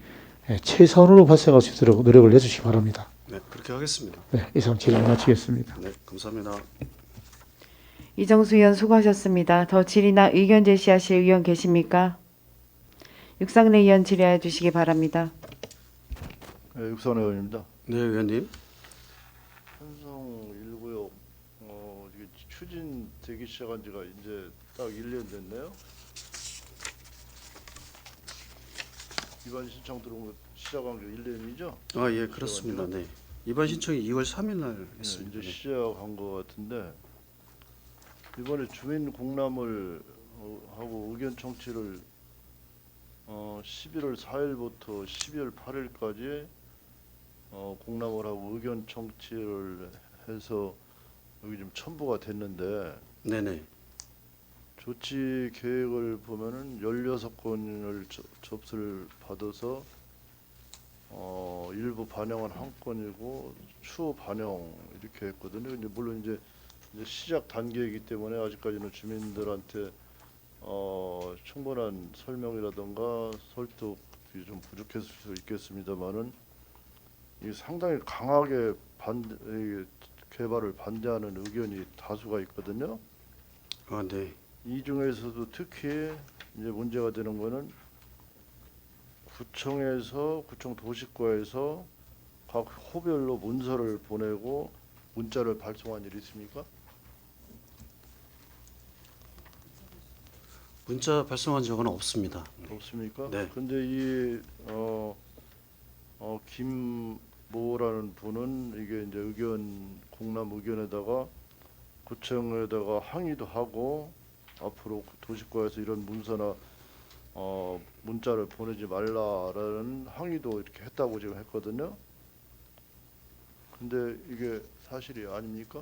최선으로 발생할 수 있도록 노력을 해주시기 바랍니다. 네, 그렇게 하겠습니다. 네, 이상 질의 마치겠습니다. 네, 감사합니다. 이정수 의원 수고하셨습니다. 더 질의나 의견 제시하실 의원 계십니까? 육상래 의원 질의해 주시기 바랍니다. 네, 육선 의원입니다. 네, 의원님. 한성 1구역 이게 추진되기 시작한 지가 이제 딱 1년 됐네요. 이번 신청 들어온 거 시작한 게 1년이죠? 아, 예, 그렇습니다. 네. 이번 신청이 2월 3일 날 네, 했습니다. 이제 네. 시작한 거 같은데 이번에 주민 공람을 하고 의견 청취를 11월 4일부터 12월 8일까지 공람을 하고 의견 청취를 해서 여기 좀 첨부가 됐는데 네네. 조치 계획을 보면은 16건을 접수를 받아서 일부 반영은 한 건이고 추후 반영 이렇게 했거든요. 근데 물론 이제 시작 단계이기 때문에 아직까지는 주민들한테 충분한 설명이라든가 설득이 좀 부족했을 수 있겠습니다만은 이 상당히 강하게 이 개발을 반대하는 의견이 다수가 있거든요. 아, 네. 이 중에서도 특히 이제 문제가 되는 거는 구청 도시과에서 각 호별로 문서를 보내고 문자를 발송한 일이 있습니까? 문자 발송한 적은 없습니다. 없습니까? 네. 근데 이 김모라는 분은 이게 이제 공람 의견에다가 구청에다가 항의도 하고 앞으로 도시과에서 이런 문서나 문자를 보내지 말라라는 항의도 이렇게 했다고 지금 했거든요. 근데 이게 사실이 아닙니까?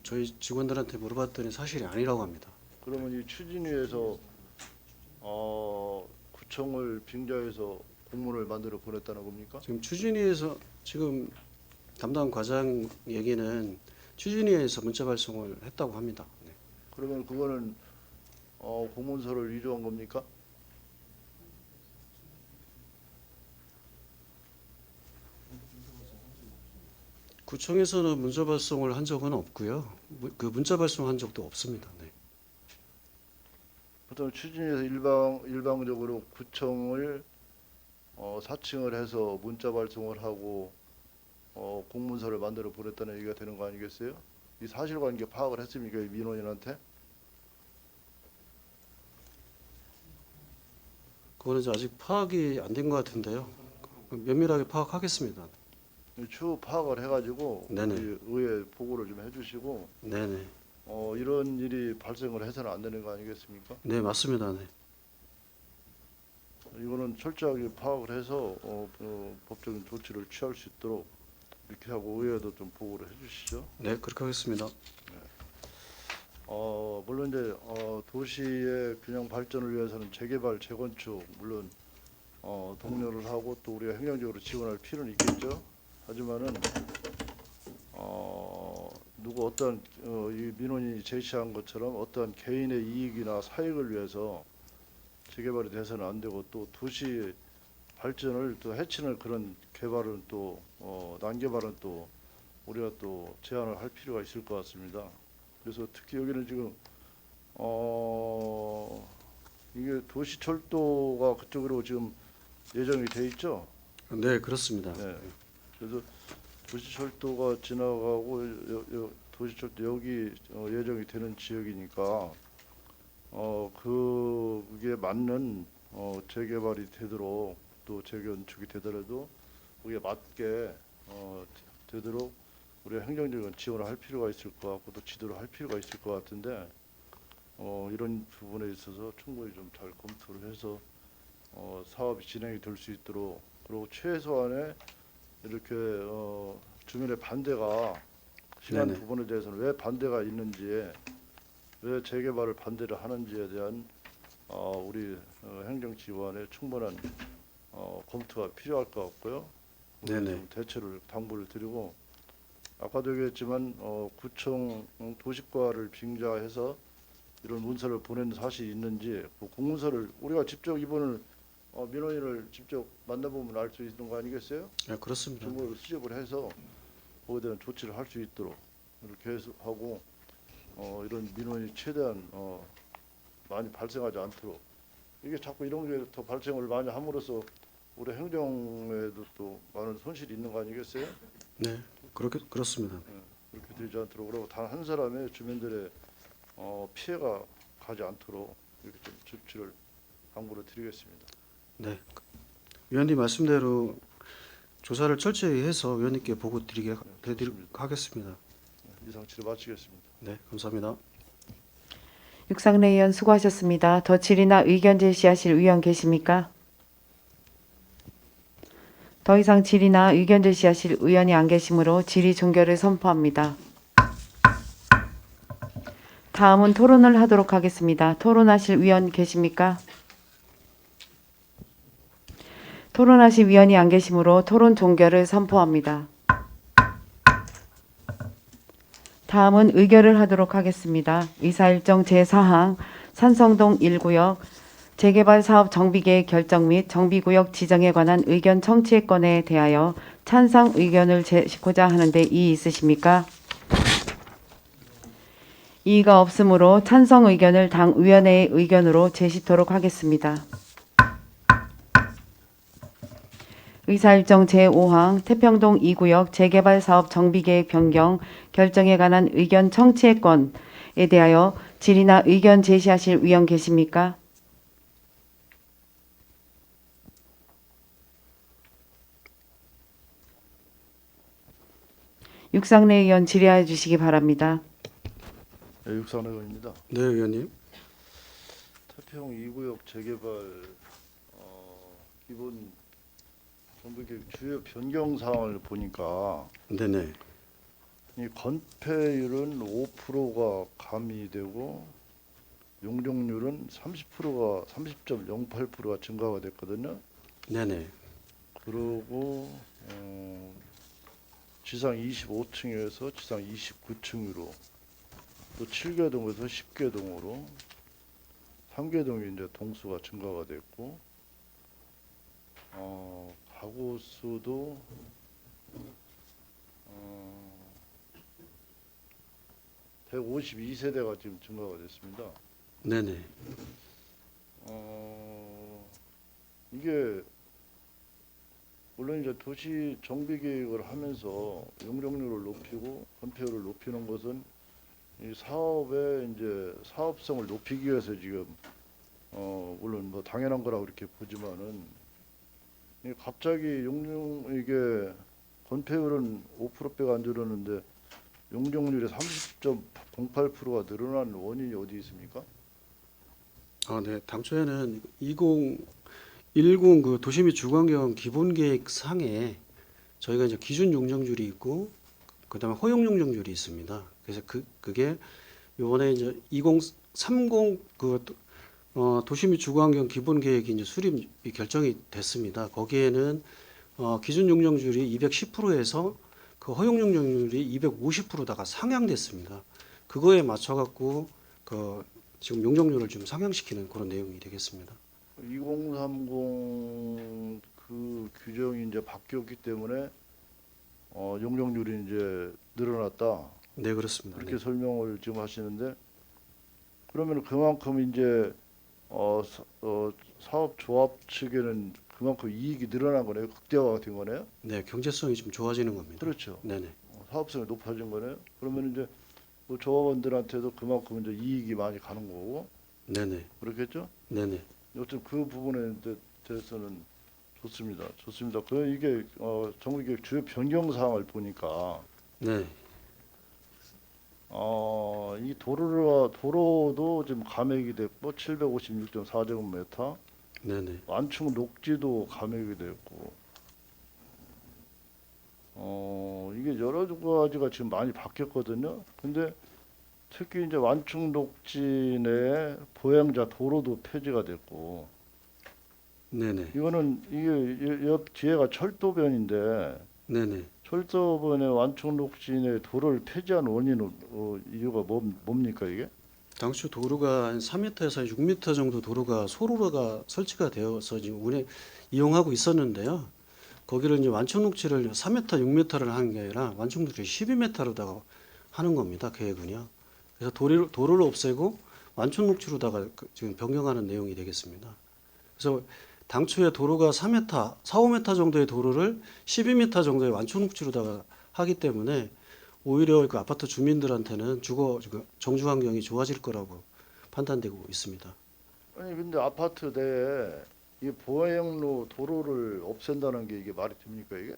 저희 직원들한테 물어봤더니 사실이 아니라고 합니다. 그러면 이 추진위에서 구청을 빙자해서 공문을 만들어 보냈다는 겁니까? 지금 추진위에서 지금 담당 과장 얘기는 추진위에서 문자 발송을 했다고 합니다. 네. 그러면 그거는 공문서를 위조한 겁니까? 구청에서는 문자 발송을 한 적은 없고요. 그 문자 발송한 적도 없습니다. 네. 보통 추진위에서 일방적으로 구청을 사칭을 해서 문자 발송을 하고 공문서를 만들어 보냈다는 얘기가 되는 거 아니겠어요? 이 사실관계 파악을 했습니까, 이 민원인한테? 그거는 아직 파악이 안 된 것 같은데요. 면밀하게 파악하겠습니다. 추후 파악을 해가지고 네네. 우리 의회 보고를 좀 해주시고 네네. 이런 일이 발생을 해서는 안 되는 거 아니겠습니까? 네, 맞습니다. 네. 이거는 철저하게 파악을 해서 법적인 조치를 취할 수 있도록 이렇게 하고 의회도 좀 보고를 해주시죠. 네, 그렇게 하겠습니다. 물론 이제 도시의 균형 발전을 위해서는 재개발, 재건축 물론 독려를 하고 또 우리가 행정적으로 지원할 필요는 있겠죠. 하지만은 누구 어떤 이 민원인이 제시한 것처럼 어떠한 개인의 이익이나 사익을 위해서 재개발이 돼서는 안 되고 또 도시 발전을 또 해치는 그런 개발은 또 난개발은 또 우리가 또 제한을 할 필요가 있을 것 같습니다. 그래서 특히 여기는 지금 이게 도시철도가 그쪽으로 지금 예정이 돼 있죠. 네, 그렇습니다. 네. 그래서 도시철도가 지나가고 도시철도 여기 예정이 되는 지역이니까 그게 맞는 재개발이 되도록 또 재건축이 되더라도 그게 맞게 되도록 우리가 행정적인 지원을 할 필요가 있을 것 같고 또 지도를 할 필요가 있을 것 같은데 이런 부분에 있어서 충분히 좀 잘 검토를 해서 사업이 진행이 될 수 있도록 그리고 최소한의 이렇게 주민의 반대가 시간 네네. 부분에 대해서는 왜 반대가 있는지에 왜 재개발을 반대를 하는지에 대한 우리 행정 지원에 충분한 검토가 필요할 것 같고요. 우리 네네. 좀 대처를 당부를 드리고 아까도 얘기했지만 구청 도시과를 빙자해서 이런 문서를 보낸 사실이 있는지 그 공문서를 우리가 직접 이번을 민원인을 직접 만나보면 알 수 있는 거 아니겠어요? 네, 그렇습니다. 정보를 수집을 해서 거기에 대한 조치를 할 수 있도록 이렇게 해서 하고 이런 민원이 최대한 많이 발생하지 않도록 이게 자꾸 이런 게 더 발생을 많이 함으로써 우리 행정에도 또 많은 손실이 있는 거 아니겠어요? 네, 그렇습니다. 그렇게 되지 않도록 그리고 단 한 사람의 주민들의 피해가 가지 않도록 이렇게 좀 조치를 당부를 드리겠습니다. 네, 위원님 말씀대로 조사를 철저히 해서 위원님께 보고 드리도록 하겠습니다. 이상 질의 마치겠습니다. 네, 감사합니다. 육상래 의원 수고하셨습니다. 더 질의나 의견 제시하실 의원 계십니까? 더 이상 질의나 의견 제시하실 의원이 안 계시므로 질의 종결을 선포합니다. 다음은 토론을 하도록 하겠습니다. 토론하실 의원 계십니까? 토론하실 위원이 안 계시므로 토론 종결을 선포합니다. 다음은 의결을 하도록 하겠습니다. 의사일정 제4항 산성동 1구역 재개발 사업 정비계획 결정 및 정비구역 지정에 관한 의견 청취의 건에 대하여 찬성 의견을 제시고자 하는데 이의 있으십니까? 이의가 없으므로 찬성 의견을 당 위원회의 의견으로 제시토록 하겠습니다. 의사일정 제5항 태평동 2구역 재개발 사업 정비계획 변경 결정에 관한 의견 청취의 건에 대하여 질의나 의견 제시하실 의원 계십니까? 육상래 의원 질의하여 주시기 바랍니다. 네, 육상래 의원입니다. 네, 위원님. 태평 2구역 재개발 기본 정비계획 주요 변경 사항을 보니까 네네. 이 건폐율은 5%가 가미되고 용적률은 30%가 30.08%가 증가가 됐거든요. 네네. 그리고 지상 25층에서 지상 29층으로 또 7개동에서 10개동으로 3개동이 이제 동수가 증가가 됐고 가구 수도 152세대가 지금 증가가 됐습니다. 네네. 이게 물론 이제 도시 정비 계획을 하면서 용적률을 높이고 건폐율을 높이는 것은 이 사업의 이제 사업성을 높이기 위해서 지금 물론 뭐 당연한 거라고 이렇게 보지만은 이게 갑자기 이게 건폐율은 5%배가 안 줄었는데 용적률이 30.08%가 늘어난 원인이 어디 있습니까? 네. 당초에는 2010 그 도시 및 주거환경 기본계획 상에 저희가 이제 기준 용적률이 있고 그다음에 허용 용적률이 있습니다. 그래서 그게 이번에 이제 2030 그 도시 및 주거환경 기본계획이 이제 수립이 결정이 됐습니다. 거기에는 기준 용적률이 210%에서 그 허용 용적률이 250%다가 상향됐습니다. 그거에 맞춰 갖고 그 지금 용적률을 좀 상향시키는 그런 내용이 되겠습니다. 2030 그 규정이 이제 바뀌었기 때문에 용적률이 이제 늘어났다. 네, 그렇습니다. 그렇게 네. 설명을 지금 하시는데 그러면 그만큼 이제 사업조합 측에는 그만큼 이익이 늘어난 거네요. 극대화가 된 거네요. 네, 경제성이 좀 좋아지는 겁니다. 그렇죠. 네네. 사업성이 높아진 거네요. 그러면 이제 뭐 조합원들한테도 그만큼 이제 이익이 많이 가는 거고 네네. 그렇겠죠? 네네. 여튼 그 부분에 대해서는 좋습니다. 좋습니다. 그 이게 정부계획 주요 변경 사항을 보니까 네. 이 도로도 지금 감액이 됐고 756.4제곱미터, 네네. 완충 녹지도 감액이 됐고, 이게 여러 가지가 지금 많이 바뀌었거든요. 근데 특히 이제 완충 녹지 내 보행자 도로도 폐지가 됐고, 네네. 이거는 이게 옆 뒤에가 철도변인데 네네. 철도변의 완충 녹지 내 도로를 폐지한 원인은 이유가 뭡니까 이게? 당초 도로가 한 3m에서 6m 정도 도로가 소로가 설치가 되어서 지금 이용하고 있었는데요. 거기를 이제 완충 녹지를 3m, 6m를 하는 게 아니라 완충 녹지를 12m로다가 하는 겁니다. 계획은요. 그래서 도로를 없애고 완충 녹지로다가 지금 변경하는 내용이 되겠습니다. 그래서 당초에 도로가 4m, 4, 5m 정도의 도로를 12m 정도의 완충 녹지로다가 하기 때문에 오히려 그 아파트 주민들한테는 정주 환경이 좋아질 거라고 판단되고 있습니다. 아니 근데 아파트 내에 이 보행로 도로를 없앤다는 게 이게 말이 됩니까 이게?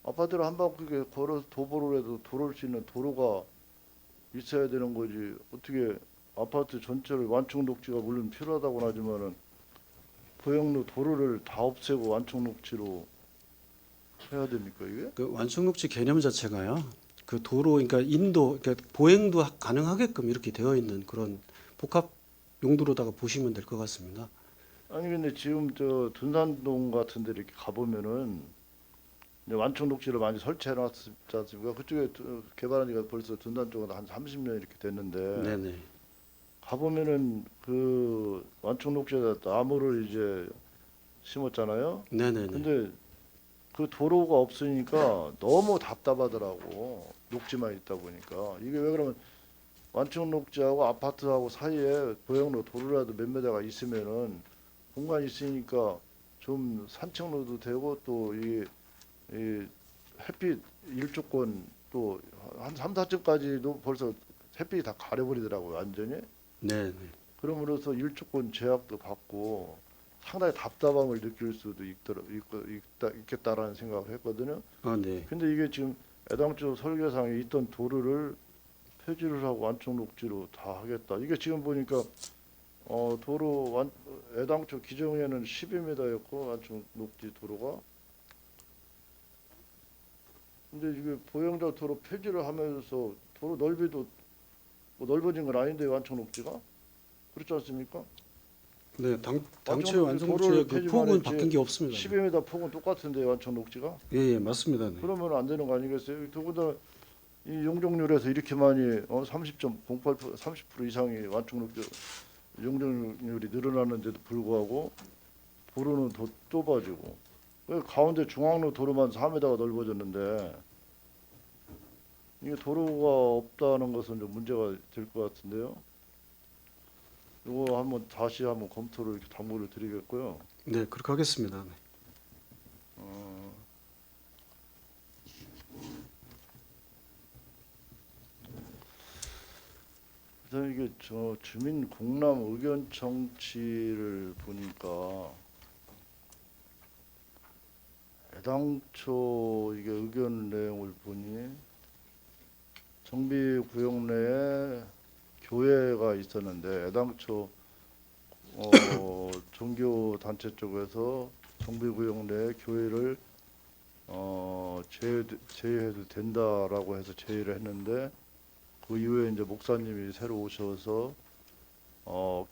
아파트를 한 바퀴 걸어서 도보를 해도 돌아올 수 있는 도로가 있어야 되는 거지. 어떻게 아파트 전체를 완충 녹지가 물론 필요하다고는 하지만은 보행로 도로를 다 없애고 완충 녹지로 해야 됩니까 이게? 그 완충 녹지 개념 자체가요. 그 도로 그러니까 그러니까 보행도 가능하게끔 이렇게 되어 있는 그런 복합 용도로다가 보시면 될 것 같습니다. 아니 근데 지금 저 둔산동 같은 데 이렇게 가보면은 이제 완충 녹지를 많이 설치해 놨지 않습니까? 그쪽에 개발한 지가 벌써 둔산 쪽은 한 30년 이렇게 됐는데 네네. 가보면은 그 완충 녹지에다 나무를 이제 심었잖아요. 네네네. 근데 그 도로가 없으니까 너무 답답하더라고. 녹지만 있다 보니까. 이게 왜 그러면 완충 녹지하고 아파트하고 사이에 보행로 도로라도 몇 메다가 있으면은 공간이 있으니까 좀 산책로도 되고 또 이 햇빛 일조권 또 한 3, 4층까지도 벌써 햇빛이 다 가려버리더라고요. 완전히. 네네. 그럼으로써 일조권 제약도 받고 상당히 답답함을 느낄 수도 있겠다라는 생각을 했거든요. 아 네. 근데 이게 지금 애당초 설계상에 있던 도로를 폐지를 하고 완충 녹지로 다 하겠다. 이게 지금 보니까 애당초 기정에는 12m였고 완충 녹지 도로가. 근데 이게 보행자 도로 폐지를 하면서 도로 넓이도 뭐 넓어진 건 아닌데 완충 녹지가 그렇지 않습니까? 네, 당초에 완충 완충 도로를 녹지의 그 폐지만 폭은 했지 바뀐 게 없습니다. 12m 폭은 똑같은데 완충 녹지가 예, 맞습니다. 네. 그러면 안 되는 거 아니겠어요? 더군다나 이 용적률에서 이렇게 많이 30.08% 30% 이상이 완충 녹지 용적률이 늘어나는데도 불구하고 도로는 더 좁아지고 왜 가운데 중앙로 도로만 4m가 넓어졌는데 이게 도로가 없다는 것은 좀 문제가 될 것 같은데요. 이거 다시 한번 검토를 이렇게 당부를 드리겠고요. 네, 그렇게 하겠습니다. 네. 그다음에 이게 저 주민 공람 의견 청취를 보니까 애당초 이게 의견 내용을 보니 정비구역 내에 교회가 있었는데 애당초 종교 단체 쪽에서 정비구역 내에 교회를 제외해도 된다라고 해서 제의를 했는데 그 이후에 이제 목사님이 새로 오셔서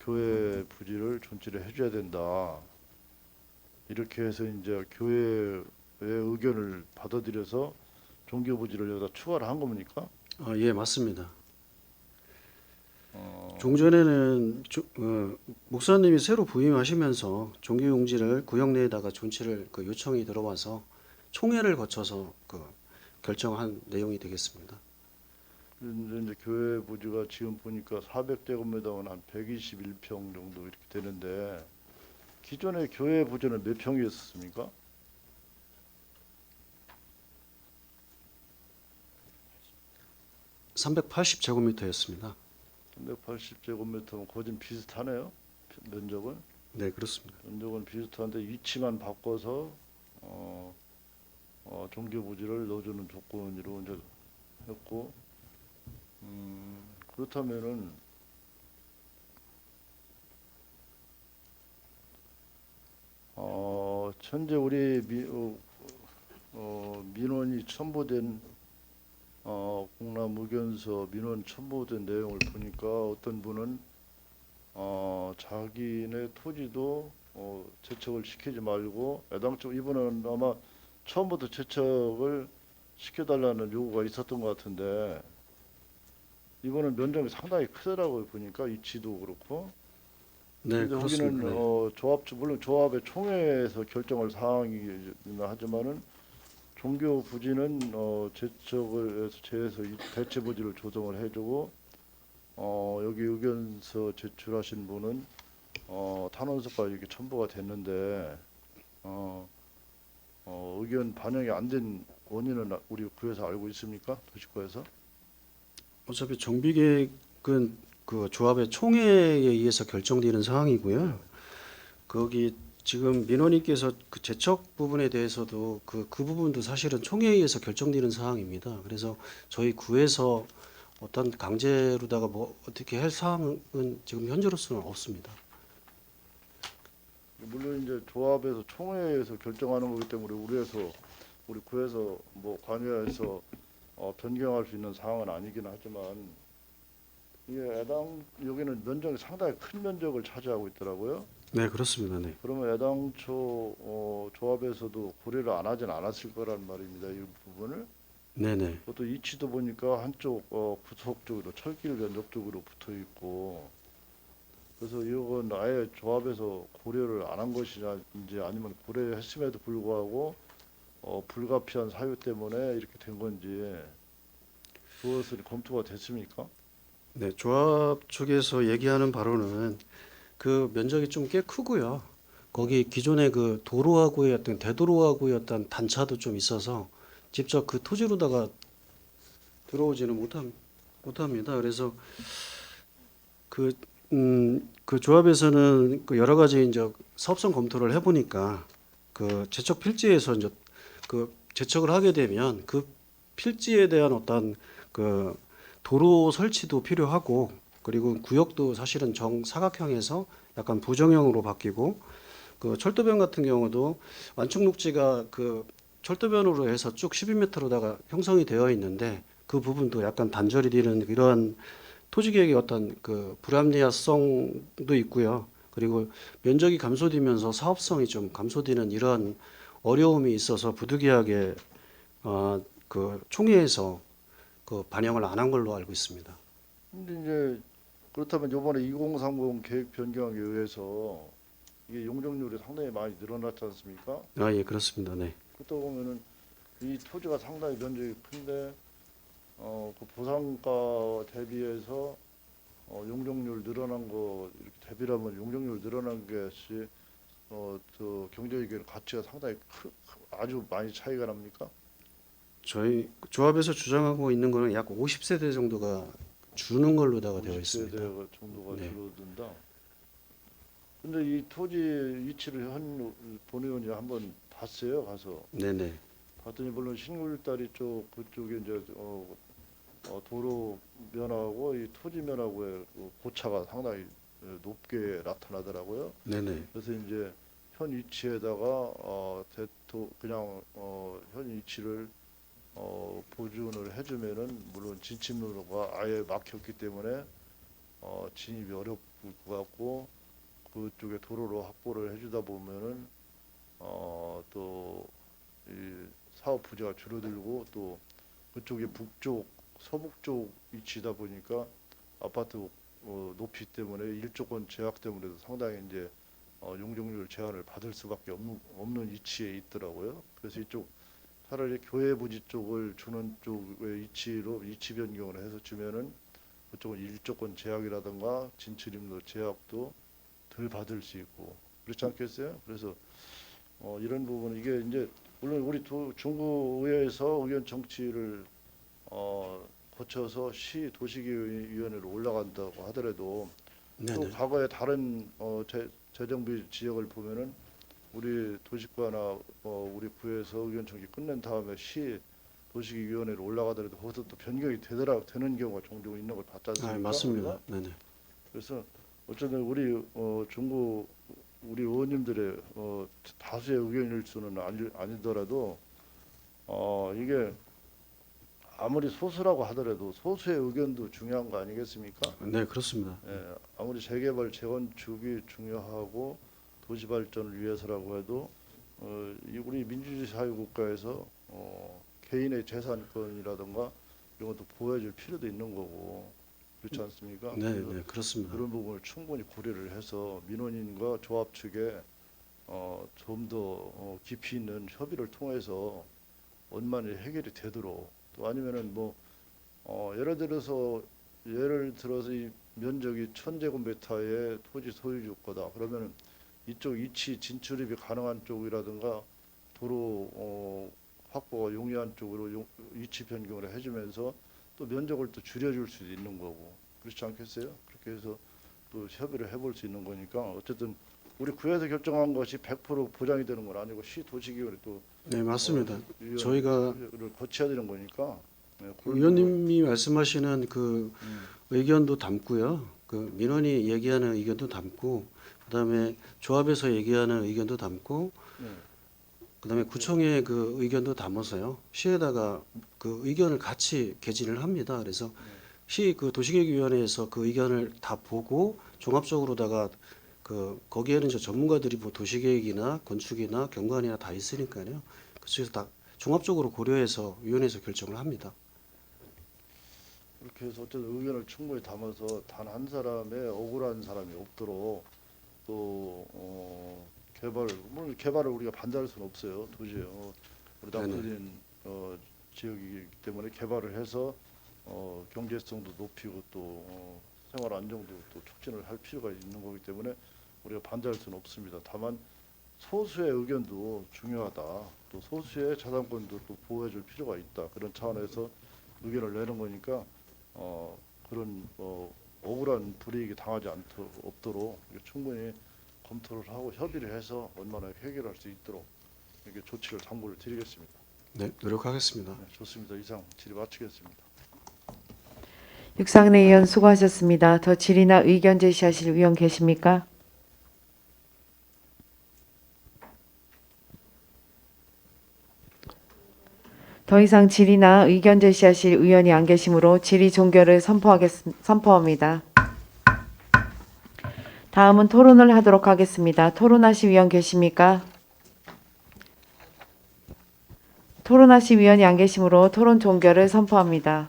교회 부지를 존치를 해줘야 된다 이렇게 해서 이제 교회의 의견을 받아들여서 종교 부지를 여기다 추가를 한 겁니까? 아, 예, 맞습니다. 종전에는 목사님이 새로 부임하시면서 종교용지를 구역 내에다가 존치를 요청이 들어와서 총회를 거쳐서 결정한 내용이 되겠습니다. 이제 교회 부지가 지금 보니까 400제곱미터면 한 121평 정도 이렇게 되는데 기존의 교회 부지는 몇 평이었습니까? 380제곱미터였습니다. 380제곱미터면 거진 비슷하네요. 면적은. 네, 그렇습니다. 면적은 비슷한데 위치만 바꿔서 종교 부지를 넣어주는 조건으로 이제 했고, 그렇다면은 현재 우리 민원이 첨부된 공람 의견서 민원 첨부된 내용을 보니까 어떤 분은 자기네 토지도 제척을 시키지 말고 애당초 이분은 아마 처음부터 제척을 시켜달라는 요구가 있었던 것 같은데 이번은 면적이 상당히 크더라고요. 보니까 위치도 그렇고. 네, 근데 그렇습니다. 거기는 네. 물론 조합의 총회에서 결정할 사항이긴 하지만은 종교 부지는 제척을 해서 제해서 대체 부지를 조정을 해주고 여기 의견서 제출하신 분은 탄원서까지 이렇게 첨부가 됐는데 의견 반영이 안 된 원인은 우리 구에서 알고 있습니까? 도시구에서? 어차피 정비계획은 그 조합의 총회에 의해서 결정되는 사항이고요. 거기 지금 민원인께서 그 제척 부분에 대해서도 그 부분도 사실은 총회에 의해서 결정되는 사항입니다. 그래서 저희 구에서 어떤 강제로다가 뭐 어떻게 할 사항은 지금 현재로서는 없습니다. 물론 이제 조합에서 총회에서 결정하는 거기 때문에 우리 구에서 뭐 관여해서 변경할 수 있는 사항은 아니긴 하지만 이게 여기는 면적이 상당히 큰 면적을 차지하고 있더라고요. 네, 그렇습니다. 네. 그러면 애당초 조합에서도 고려를 안 하진 않았을 거란 말입니다. 이 부분을. 네네. 그것도 위치도 보니까 한쪽 구석 쪽으로 철길 면적 쪽으로 붙어 있고 그래서 이건 아예 조합에서 고려를 안 한 것이냐인지 아니면 고려했음에도 불구하고 불가피한 사유 때문에 이렇게 된 건지 그것은 검토가 됐습니까? 네, 조합 쪽에서 얘기하는 바로는 그 면적이 좀 꽤 크고요. 거기 기존에 그 도로하고의 어떤 대도로하고의 어떤 단차도 좀 있어서 직접 그 토지로다가 들어오지는 못합니다. 그래서 그 조합에서는 그 여러 가지 이제 사업성 검토를 해보니까 그 제척 필지에서 이제 그 제척을 하게 되면 그 필지에 대한 어떤 그 도로 설치도 필요하고 그리고 구역도 사실은 정사각형에서 약간 부정형으로 바뀌고 그 철도변 같은 경우도 완충 녹지가 그 철도변으로 해서 쭉 12m로다가 형성이 되어 있는데 그 부분도 약간 단절이 되는 이러한 토지 계획의 어떤 그 불합리성도 있고요. 그리고 면적이 감소되면서 사업성이 좀 감소되는 이러한 어려움이 있어서 부득이하게 그 총회에서 그 반영을 안 한 걸로 알고 있습니다. 근데 이제 그렇다면 이번에 2030 계획 변경에 의해서 이게 용적률이 상당히 많이 늘어났지 않습니까? 아, 예, 그렇습니다. 네. 그렇다 보면은 이 토지가 상당히 면적이 큰데 그 보상가 대비해서 용적률 늘어난 거 이렇게 대비하면 용적률 늘어난 것이 저 경제적인 가치가 상당히 아주 많이 차이가 납니까? 저희 조합에서 주장하고 있는 거는 약 50세대 정도가 주는 걸로다가 되어 있습니다. 50세대 정도가 네. 줄어든다. 근데 이 토지 위치를 한 본의원이 한번 봤어요. 가서 네네. 봤더니 물론 신골다리 쪽 그쪽에 이제 도로 면하고 이 토지 면하고의 고차가 상당히 높게 나타나더라고요. 네네. 그래서 이제 현 위치에다가 그냥 현 위치를 보존을 해주면은 물론 진입로가 아예 막혔기 때문에 진입이 어렵을 것 같고 그쪽에 도로로 확보를 해주다 보면은 또 이 사업 부지가 줄어들고 또 그쪽이 북쪽 서북 쪽 위치다 보니까 아파트 높이 때문에 일조권 제약 때문에도 상당히 이제 용적률 제한을 받을 수밖에 없는 위치에 있더라고요. 그래서 이쪽 차라리 교회 부지 쪽을 주는 쪽의 위치로 위치 변경을 해서 주면은 그쪽은 일조권 제약이라든가 진출입로 제약도 덜 받을 수 있고 그렇지 않겠어요? 그래서 이런 부분 이게 이제 물론 우리 중구의회에서 의견 정치를 거쳐서 도시기획위원회로 올라간다고 하더라도 또 네네. 과거에 다른 재정비 지역을 보면은 우리 도시과나 우리 구에서 의견 청취 끝낸 다음에 시 도시위원회로 올라가더라도 거기서 또 변경이 되는 경우가 종종 있는 걸 봤지 않습니까? 맞습니다. 네네. 그래서 어쨌든 우리 중구 우리 의원님들의 다수의 의견일 수는 아니더라도 이게 아무리 소수라고 하더라도 소수의 의견도 중요한 거 아니겠습니까? 네, 그렇습니다. 예, 아무리 재개발 재건축이 중요하고 도시 발전을 위해서라고 해도 우리 민주주의 사회 국가에서 개인의 재산권이라든가 이런 것도 보호해줄 필요도 있는 거고 그렇지 않습니까? 네, 그래서 네, 그렇습니다. 그런 부분을 충분히 고려를 해서 민원인과 조합 측에 좀 더 깊이 있는 협의를 통해서 원만히 해결이 되도록 또 아니면은 예를 들어서 이 면적이 1000제곱미터의 토지 소유주 거다. 그러면은 이쪽 이치 진출입이 가능한 쪽이라든가 도로 확보가 용이한 쪽으로 위치 변경을 해주면서 또 면적을 또 줄여줄 수도 있는 거고 그렇지 않겠어요? 그렇게 해서 또 협의를 해볼 수 있는 거니까 어쨌든 우리 구에서 결정한 것이 100% 보장이 되는 건 아니고 시 도시기관이 또 네, 맞습니다. 위원회를 저희가 거쳐야 되는 거니까 네, 그런 의원님이 말씀하시는 그 의견도 담고요. 그 민원이 얘기하는 의견도 담고, 그다음에 조합에서 얘기하는 의견도 담고, 네. 그다음에 구청의 그 의견도 담아서요. 시에다가 그 의견을 같이 개진을 합니다. 그래서 시 그 도시계획위원회에서 그 의견을 다 보고 종합적으로다가 그 거기에는 저 전문가들이 뭐 도시계획이나 건축이나 경관이나 다 있으니까요. 그쪽에서 다 종합적으로 고려해서 위원회에서 결정을 합니다. 그렇게 해서 어쨌든 의견을 충분히 담아서 단 한 사람의 억울한 사람이 없도록 또 물론 개발을 우리가 반대할 수는 없어요. 도저히 우리 낙후된 지역이기 때문에 개발을 해서 경제성도 높이고 또 생활 안정도 또 촉진을 할 필요가 있는 거기 때문에 우리가 반대할 수는 없습니다. 다만 소수의 의견도 중요하다. 또 소수의 자산권도 또 보호해줄 필요가 있다. 그런 차원에서 의견을 내는 거니까 그런 억울한 불이익이 당하지 없도록 충분히 검토를 하고 협의를 해서 원만하게 해결할 수 있도록 이렇게 조치를 당부를 드리겠습니다. 네, 노력하겠습니다. 네, 좋습니다. 이상 질의 마치겠습니다. 육상래 의원 수고하셨습니다. 더 질의나 의견 제시하실 의원 계십니까? 더 이상 질의나 의견 제시하실 의원이 안 계시므로 질의 종결을 선포합니다. 다음은 토론을 하도록 하겠습니다. 토론하실 의원 계십니까? 토론하실 의원이 안 계시므로 토론 종결을 선포합니다.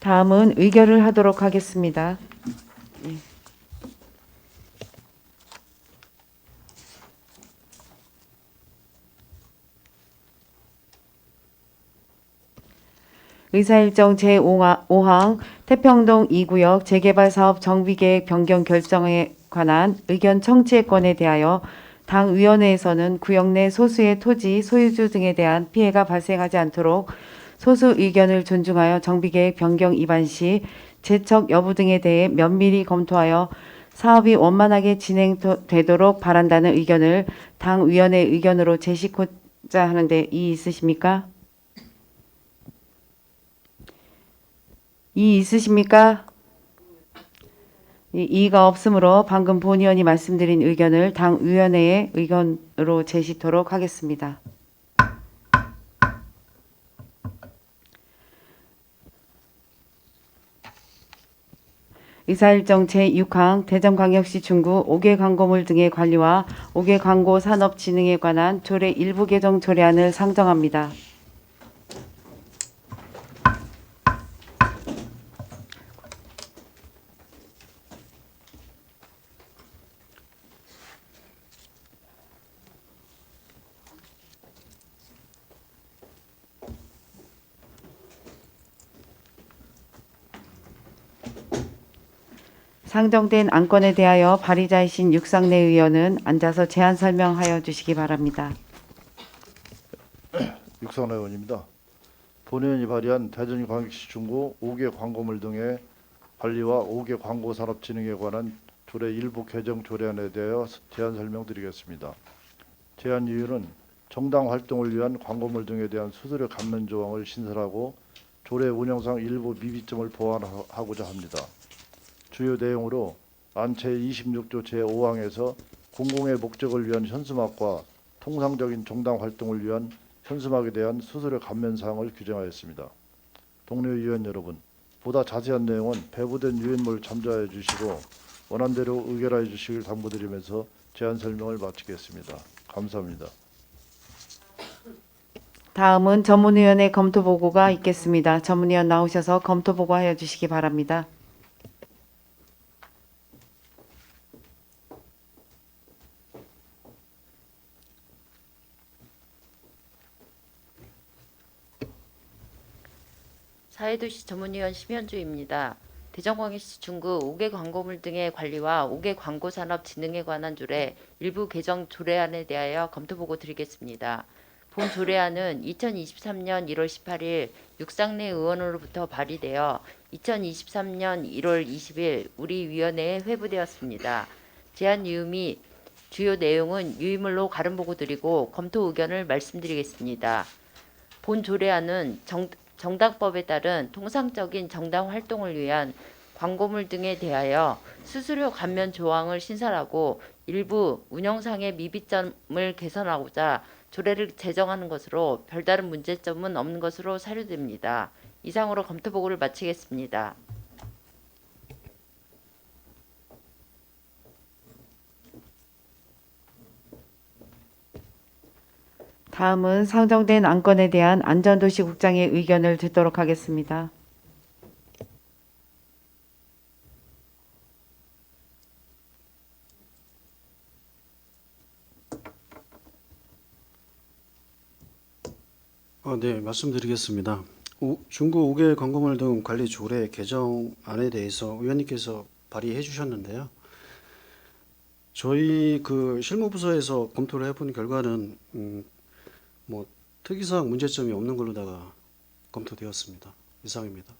다음은 의결을 하도록 하겠습니다. 의사일정 제5항 태평동 2구역 재개발 사업 정비계획 변경 결정에 관한 의견 청취의 건에 대하여 당 위원회에서는 구역 내 소수의 토지 소유주 등에 대한 피해가 발생하지 않도록 소수 의견을 존중하여 정비계획 변경 위반 시 재척 여부 등에 대해 면밀히 검토하여 사업이 원만하게 진행되도록 바란다는 의견을 당 위원회 의견으로 제시코자 하는데 이의 있으십니까? 이의 있으십니까? 이의가 없으므로 방금 본 의원이 말씀드린 의견을 당 위원회의 의견으로 제시토록 하겠습니다. 의사일정 제6항 대전광역시 중구 5개 광고물 등의 관리와 5개 광고 산업 진흥에 관한 조례 일부 개정 조례안을 상정합니다. 상정된 안건에 대하여 발의자이신 육상래 의원은 앉아서 제안 설명하여 주시기 바랍니다. 육상래 의원입니다. 본회의원이 발의한 대전광역시 중구 5개 광고물 등의 관리와 5개 광고 산업 진흥에 관한 조례 일부 개정 조례안에 대하여 제안 설명드리겠습니다. 제안 이유는 정당 활동을 위한 광고물 등에 대한 수수료 감면 조항을 신설하고 조례 운영상 일부 미비점을 보완하고자 합니다. 주요 내용으로 안 제26조 제5항에서 공공의 목적을 위한 현수막과 통상적인 정당 활동을 위한 현수막에 대한 수수료 감면 사항을 규정하였습니다. 동료 의원 여러분, 보다 자세한 내용은 배부된 유인물 참조해 주시고 원안대로 의결하여 주시길 당부드리면서 제안 설명을 마치겠습니다. 감사합니다. 다음은 전문위원회 검토 보고가 있겠습니다. 전문위원 나오셔서 검토 보고하여 주시기 바랍니다. 사회도시 전문위원 심현주입니다. 대전광역시 중구 5개 광고물 등의 관리와 5개 광고산업 진흥에 관한 조례 일부 개정 조례안에 대하여 검토 보고 드리겠습니다. 본 조례안은 2023년 1월 18일 육상내 의원으로부터 발의되어 2023년 1월 20일 우리 위원회에 회부되었습니다. 제안 이유 및 주요 내용은 유의물로 가름 보고 드리고 검토 의견을 말씀드리겠습니다. 본 조례안은 정당법에 따른 통상적인 정당 활동을 위한 광고물 등에 대하여 수수료 감면 조항을 신설하고 일부 운영상의 미비점을 개선하고자 조례를 제정하는 것으로 별다른 문제점은 없는 것으로 사료됩니다. 이상으로 검토 보고를 마치겠습니다. 다음은 상정된 안건에 대한 안전도시국장의 의견을 듣도록 하겠습니다. 네, 말씀드리겠습니다. 중구 5개 광고물 등 관리 조례 개정안에 대해서 의원님께서 발의해 주셨는데요. 저희 그 실무부서에서 검토를 해본 결과는 뭐 특이사항 문제점이 없는 걸로다가 검토되었습니다. 이상입니다.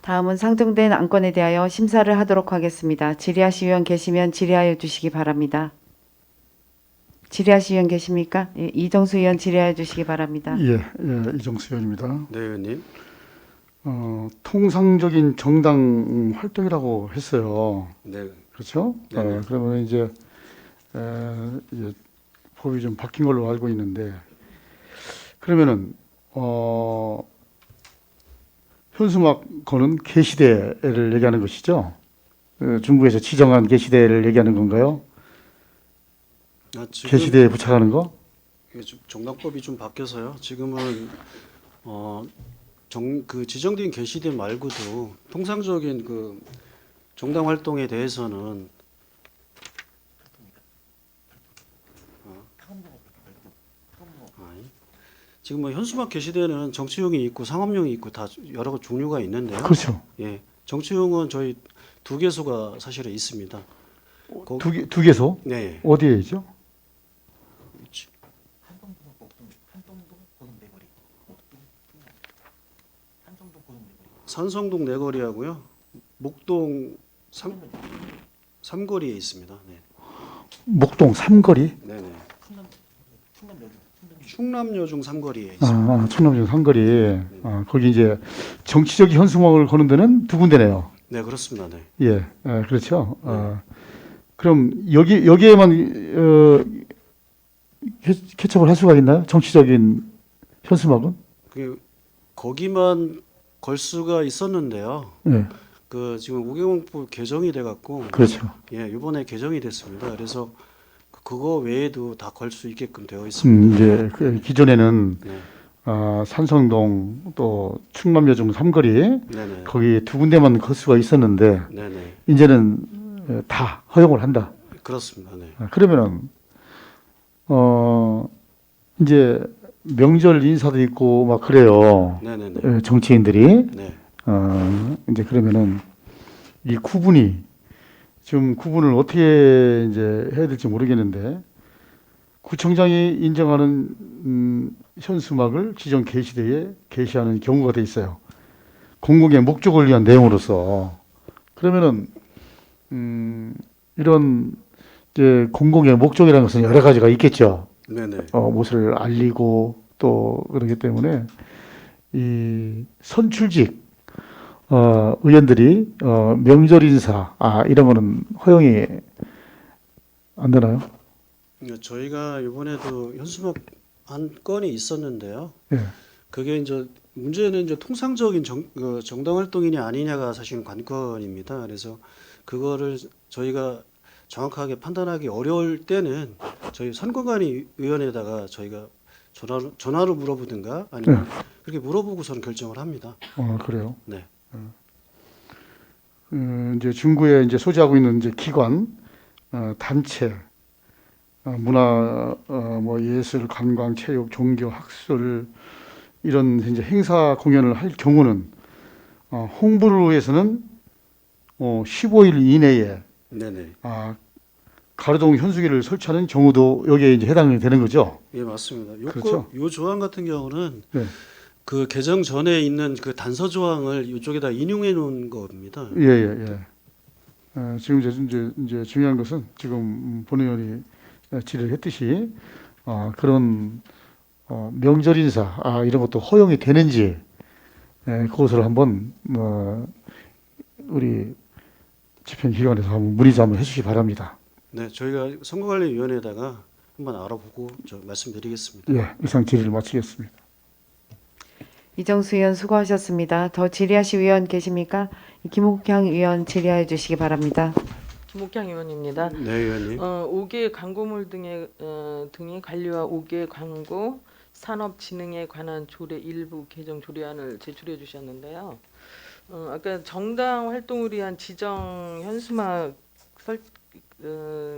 다음은 상정된 안건에 대하여 심사를 하도록 하겠습니다. 질의하실 의원 계시면 질의하여 주시기 바랍니다. 질의하실 의원 계십니까? 예, 이정수 의원 질의하여 주시기 바랍니다. 예, 이정수 의원입니다. 네, 의원님. 통상적인 정당 활동이라고 했어요. 네, 그렇죠? 네네. 그러면 이제 법이 좀 바뀐 걸로 알고 있는데 그러면은 현수막 거는 계시대를 얘기하는 것이죠? 중국에서 지정한 계시대를 얘기하는 건가요? 지금 계시대에 부착하는 거? 이게 좀 정당법이 좀 바뀌어서요. 지금은 그 지정된 게시대 말고도 통상적인 그 정당 활동에 대해서는 지금 뭐 현수막 게시대는 정치용이 있고 상업용이 있고 다 여러 종류가 있는데요. 그렇죠. 예, 정치용은 저희 2개소가 사실은 있습니다. 두 개소? 네, 어디에 있죠? 산성동 내거리하고요, 목동 삼거리에 있습니다. 네, 목동 삼거리? 네네. 충남여중 삼거리에 있습니다. 충남중 삼거리. 거기 이제 정치적인 현수막을 거는 데는 두 군데네요. 네, 그렇습니다. 네. 예, 그렇죠. 그럼 여기에만 개척을 할 수가 있나요? 정치적인 현수막은? 거기만 걸 수가 있었는데요. 예, 그 지금 우경법 개정이 돼 갖고 그렇죠. 예, 이번에 개정이 됐습니다. 그래서 그거 외에도 다 걸 수 있게끔 되어 있습니다. 이제 기존에는 네. 산성동 또 충남여중 삼거리 네네. 거기 두 군데만 걸 수가 있었는데 네네. 이제는 다 허용을 한다. 그렇습니다. 네. 그러면은 이제 명절 인사도 있고 막 그래요. 네네네. 정치인들이 네. 이제 그러면은 이 구분이 지금 구분을 어떻게 이제 해야 될지 모르겠는데 구청장이 인정하는 현수막을 지정 게시대에 게시하는 경우가 돼 있어요. 공공의 목적을 위한 내용으로서. 그러면은 이런 이제 공공의 목적이라는 것은 여러 가지가 있겠죠. 네네. 무엇을 알리고 또 그러기 때문에 이 선출직 의원들이 명절 인사 이런 거는 허용이 안 되나요? 저희가 이번에도 현수막 한 건이 있었는데요. 예. 그게 이제 문제는 이제 통상적인 정당 활동이냐 아니냐가 사실 관건입니다. 그래서 그거를 저희가 정확하게 판단하기 어려울 때는 저희 선거관리위원회에다가 저희가 전화로 물어보든가 아니면 그렇게 물어보고서는 결정을 합니다. 그래요. 네. 이제 중구에 이제 소지하고 있는 이제 기관, 단체, 문화, 뭐 예술, 관광, 체육, 종교, 학술 이런 이제 행사 공연을 할 경우는 홍보를 위해서는 15일 이내에 네네. 가로등 현수기를 설치하는 경우도 여기에 이제 해당이 되는 거죠. 예, 맞습니다. 그렇죠. 요 조항 같은 경우는 네. 그 개정 전에 있는 그 단서 조항을 이쪽에다 인용해 놓은 겁니다. 예. 지금 이제 중요한 것은 지금 본의원이 질의를 했듯이 그런 명절 인사 이런 것도 허용이 되는지 그것을 한번 우리 집행기관에서 한번 문의 좀 한번 해주시기 바랍니다. 네, 저희가 선거관리위원회에다가 한번 알아보고 말씀드리겠습니다. 예, 이상 질의를 마치겠습니다. 이정수 의원 수고하셨습니다. 더 질의하실 의원 계십니까? 김옥향 의원 질의해 주시기 바랍니다. 김옥향 의원입니다. 네, 의원님. 5개 광고물 등의 관리와 5개 광고 산업 진흥에 관한 조례 일부 개정 조례안을 제출해 주셨는데요. 아까 정당 활동을 위한 지정 현수막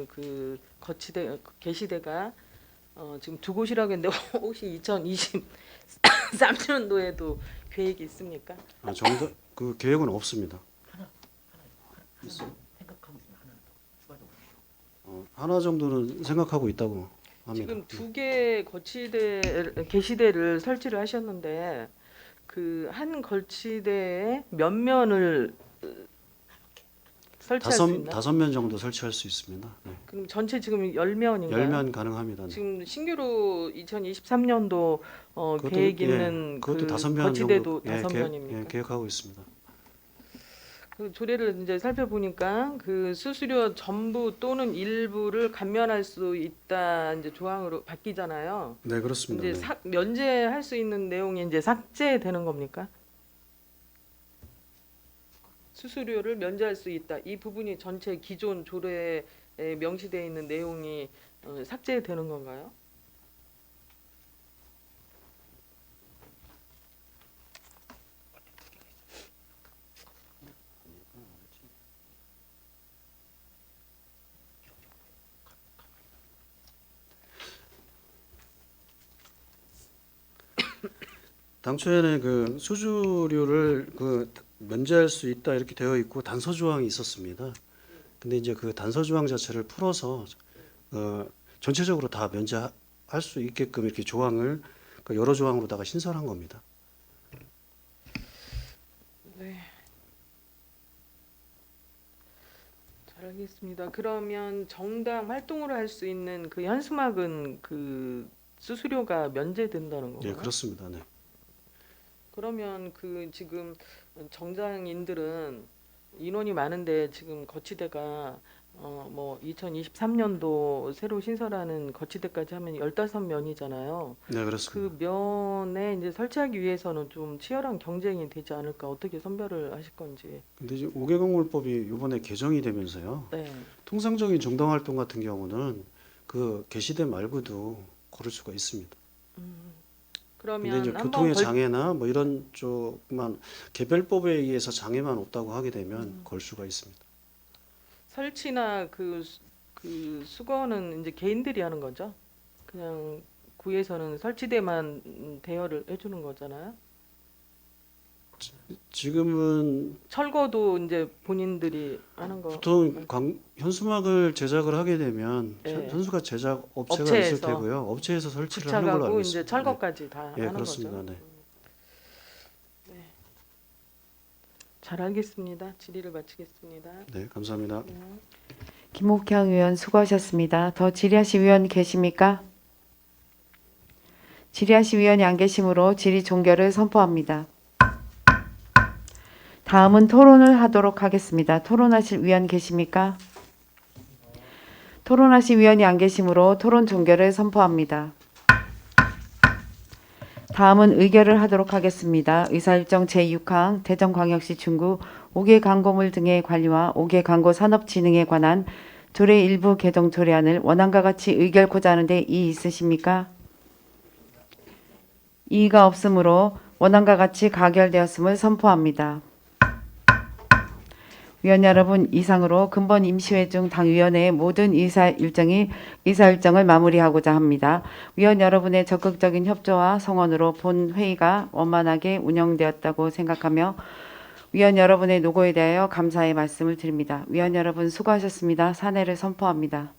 그 게시대가 지금 두 곳이라고 했는데 혹시 2023년도에도 계획이 있습니까? 정당 그 계획은 없습니다. 하나 정도는 생각하고 있다고 합니다. 지금 두 개 게시대를 설치를 하셨는데 그 한 거치대에 몇 면을 설치할 수 있나? 5면 정도 설치할 수 있습니다. 네. 그럼 전체 지금 10면인가요? 10면 가능합니다. 네. 지금 신규로 2023년도 그것도, 계획 예, 있는 그것도 그 5면 거치대도 정도 5면입니까? 계획하고 있습니다. 그 조례를 이제 살펴보니까 그 수수료 전부 또는 일부를 감면할 수 있다 이제 조항으로 바뀌잖아요. 네, 그렇습니다. 이제 네. 면제할 수 있는 내용이 이제 삭제되는 겁니까? 수수료를 면제할 수 있다. 이 부분이 전체 기존 조례에 명시되어 있는 내용이 삭제되는 건가요? 당초에는 그 수수료를 면제할 수 있다 이렇게 되어 있고 단서 조항이 있었습니다. 근데 이제 그 단서 조항 자체를 풀어서 전체적으로 다 면제할 수 있게끔 이렇게 조항을 여러 조항으로다가 신설한 겁니다. 네. 잘 알겠습니다. 그러면 정당 활동으로 할 수 있는 그 현수막은 그 수수료가 면제된다는 건가요? 예, 그렇습니다. 네. 그러면 그 지금 정당인들은 인원이 많은데 지금 거치대가 뭐 2023년도 새로 신설하는 거치대까지 하면 15면이잖아요. 네, 그렇습니다. 그 면에 이제 설치하기 위해서는 좀 치열한 경쟁이 되지 않을까 어떻게 선별을 하실 건지. 근데 이제 5개 공물법이 이번에 개정이 되면서요. 네. 통상적인 정당 활동 같은 경우는 그 게시대 말고도 고를 수가 있습니다. 근데 그러면 이제 한번 교통의 장애나 뭐 이런 쪽만 개별법에 의해서 장애만 없다고 하게 되면 걸 수가 있습니다. 설치나 그 수거는 이제 개인들이 하는 거죠. 그냥 구에서는 설치대만 대여를 해주는 거잖아요. 지금은 철거도 이제 본인들이 하는 거. 보통 현수막을 제작을 하게 되면 네. 현수막 제작 업체가 업체에서. 있을 테고요. 업체에서 설치를 하는 걸로 부착하고 알고 이제 있습니다. 철거까지 다 네, 하는 그렇습니다. 거죠. 네. 잘 알겠습니다. 질의를 마치겠습니다. 네, 감사합니다. 김옥향 의원 수고하셨습니다. 더 질의하실 의원 계십니까? 질의하실 의원이 안 계시므로 질의 종결을 선포합니다. 다음은 토론을 하도록 하겠습니다. 토론하실 의원 계십니까? 토론하실 의원이 안 계시므로 토론 종결을 선포합니다. 다음은 의결을 하도록 하겠습니다. 의사일정 제6항 대전광역시 중구 5개 광고물 등의 관리와 5개 광고 산업 진흥에 관한 조례 일부 개정 조례안을 원안과 같이 의결코자 하는데 이의 있으십니까? 이의가 없으므로 원안과 같이 가결되었음을 선포합니다. 위원 여러분, 이상으로 근본 임시회 중 당위원회의 모든 의사일정을 마무리하고자 합니다. 위원 여러분의 적극적인 협조와 성원으로 본 회의가 원만하게 운영되었다고 생각하며 위원 여러분의 노고에 대하여 감사의 말씀을 드립니다. 위원 여러분 수고하셨습니다. 사내를 선포합니다.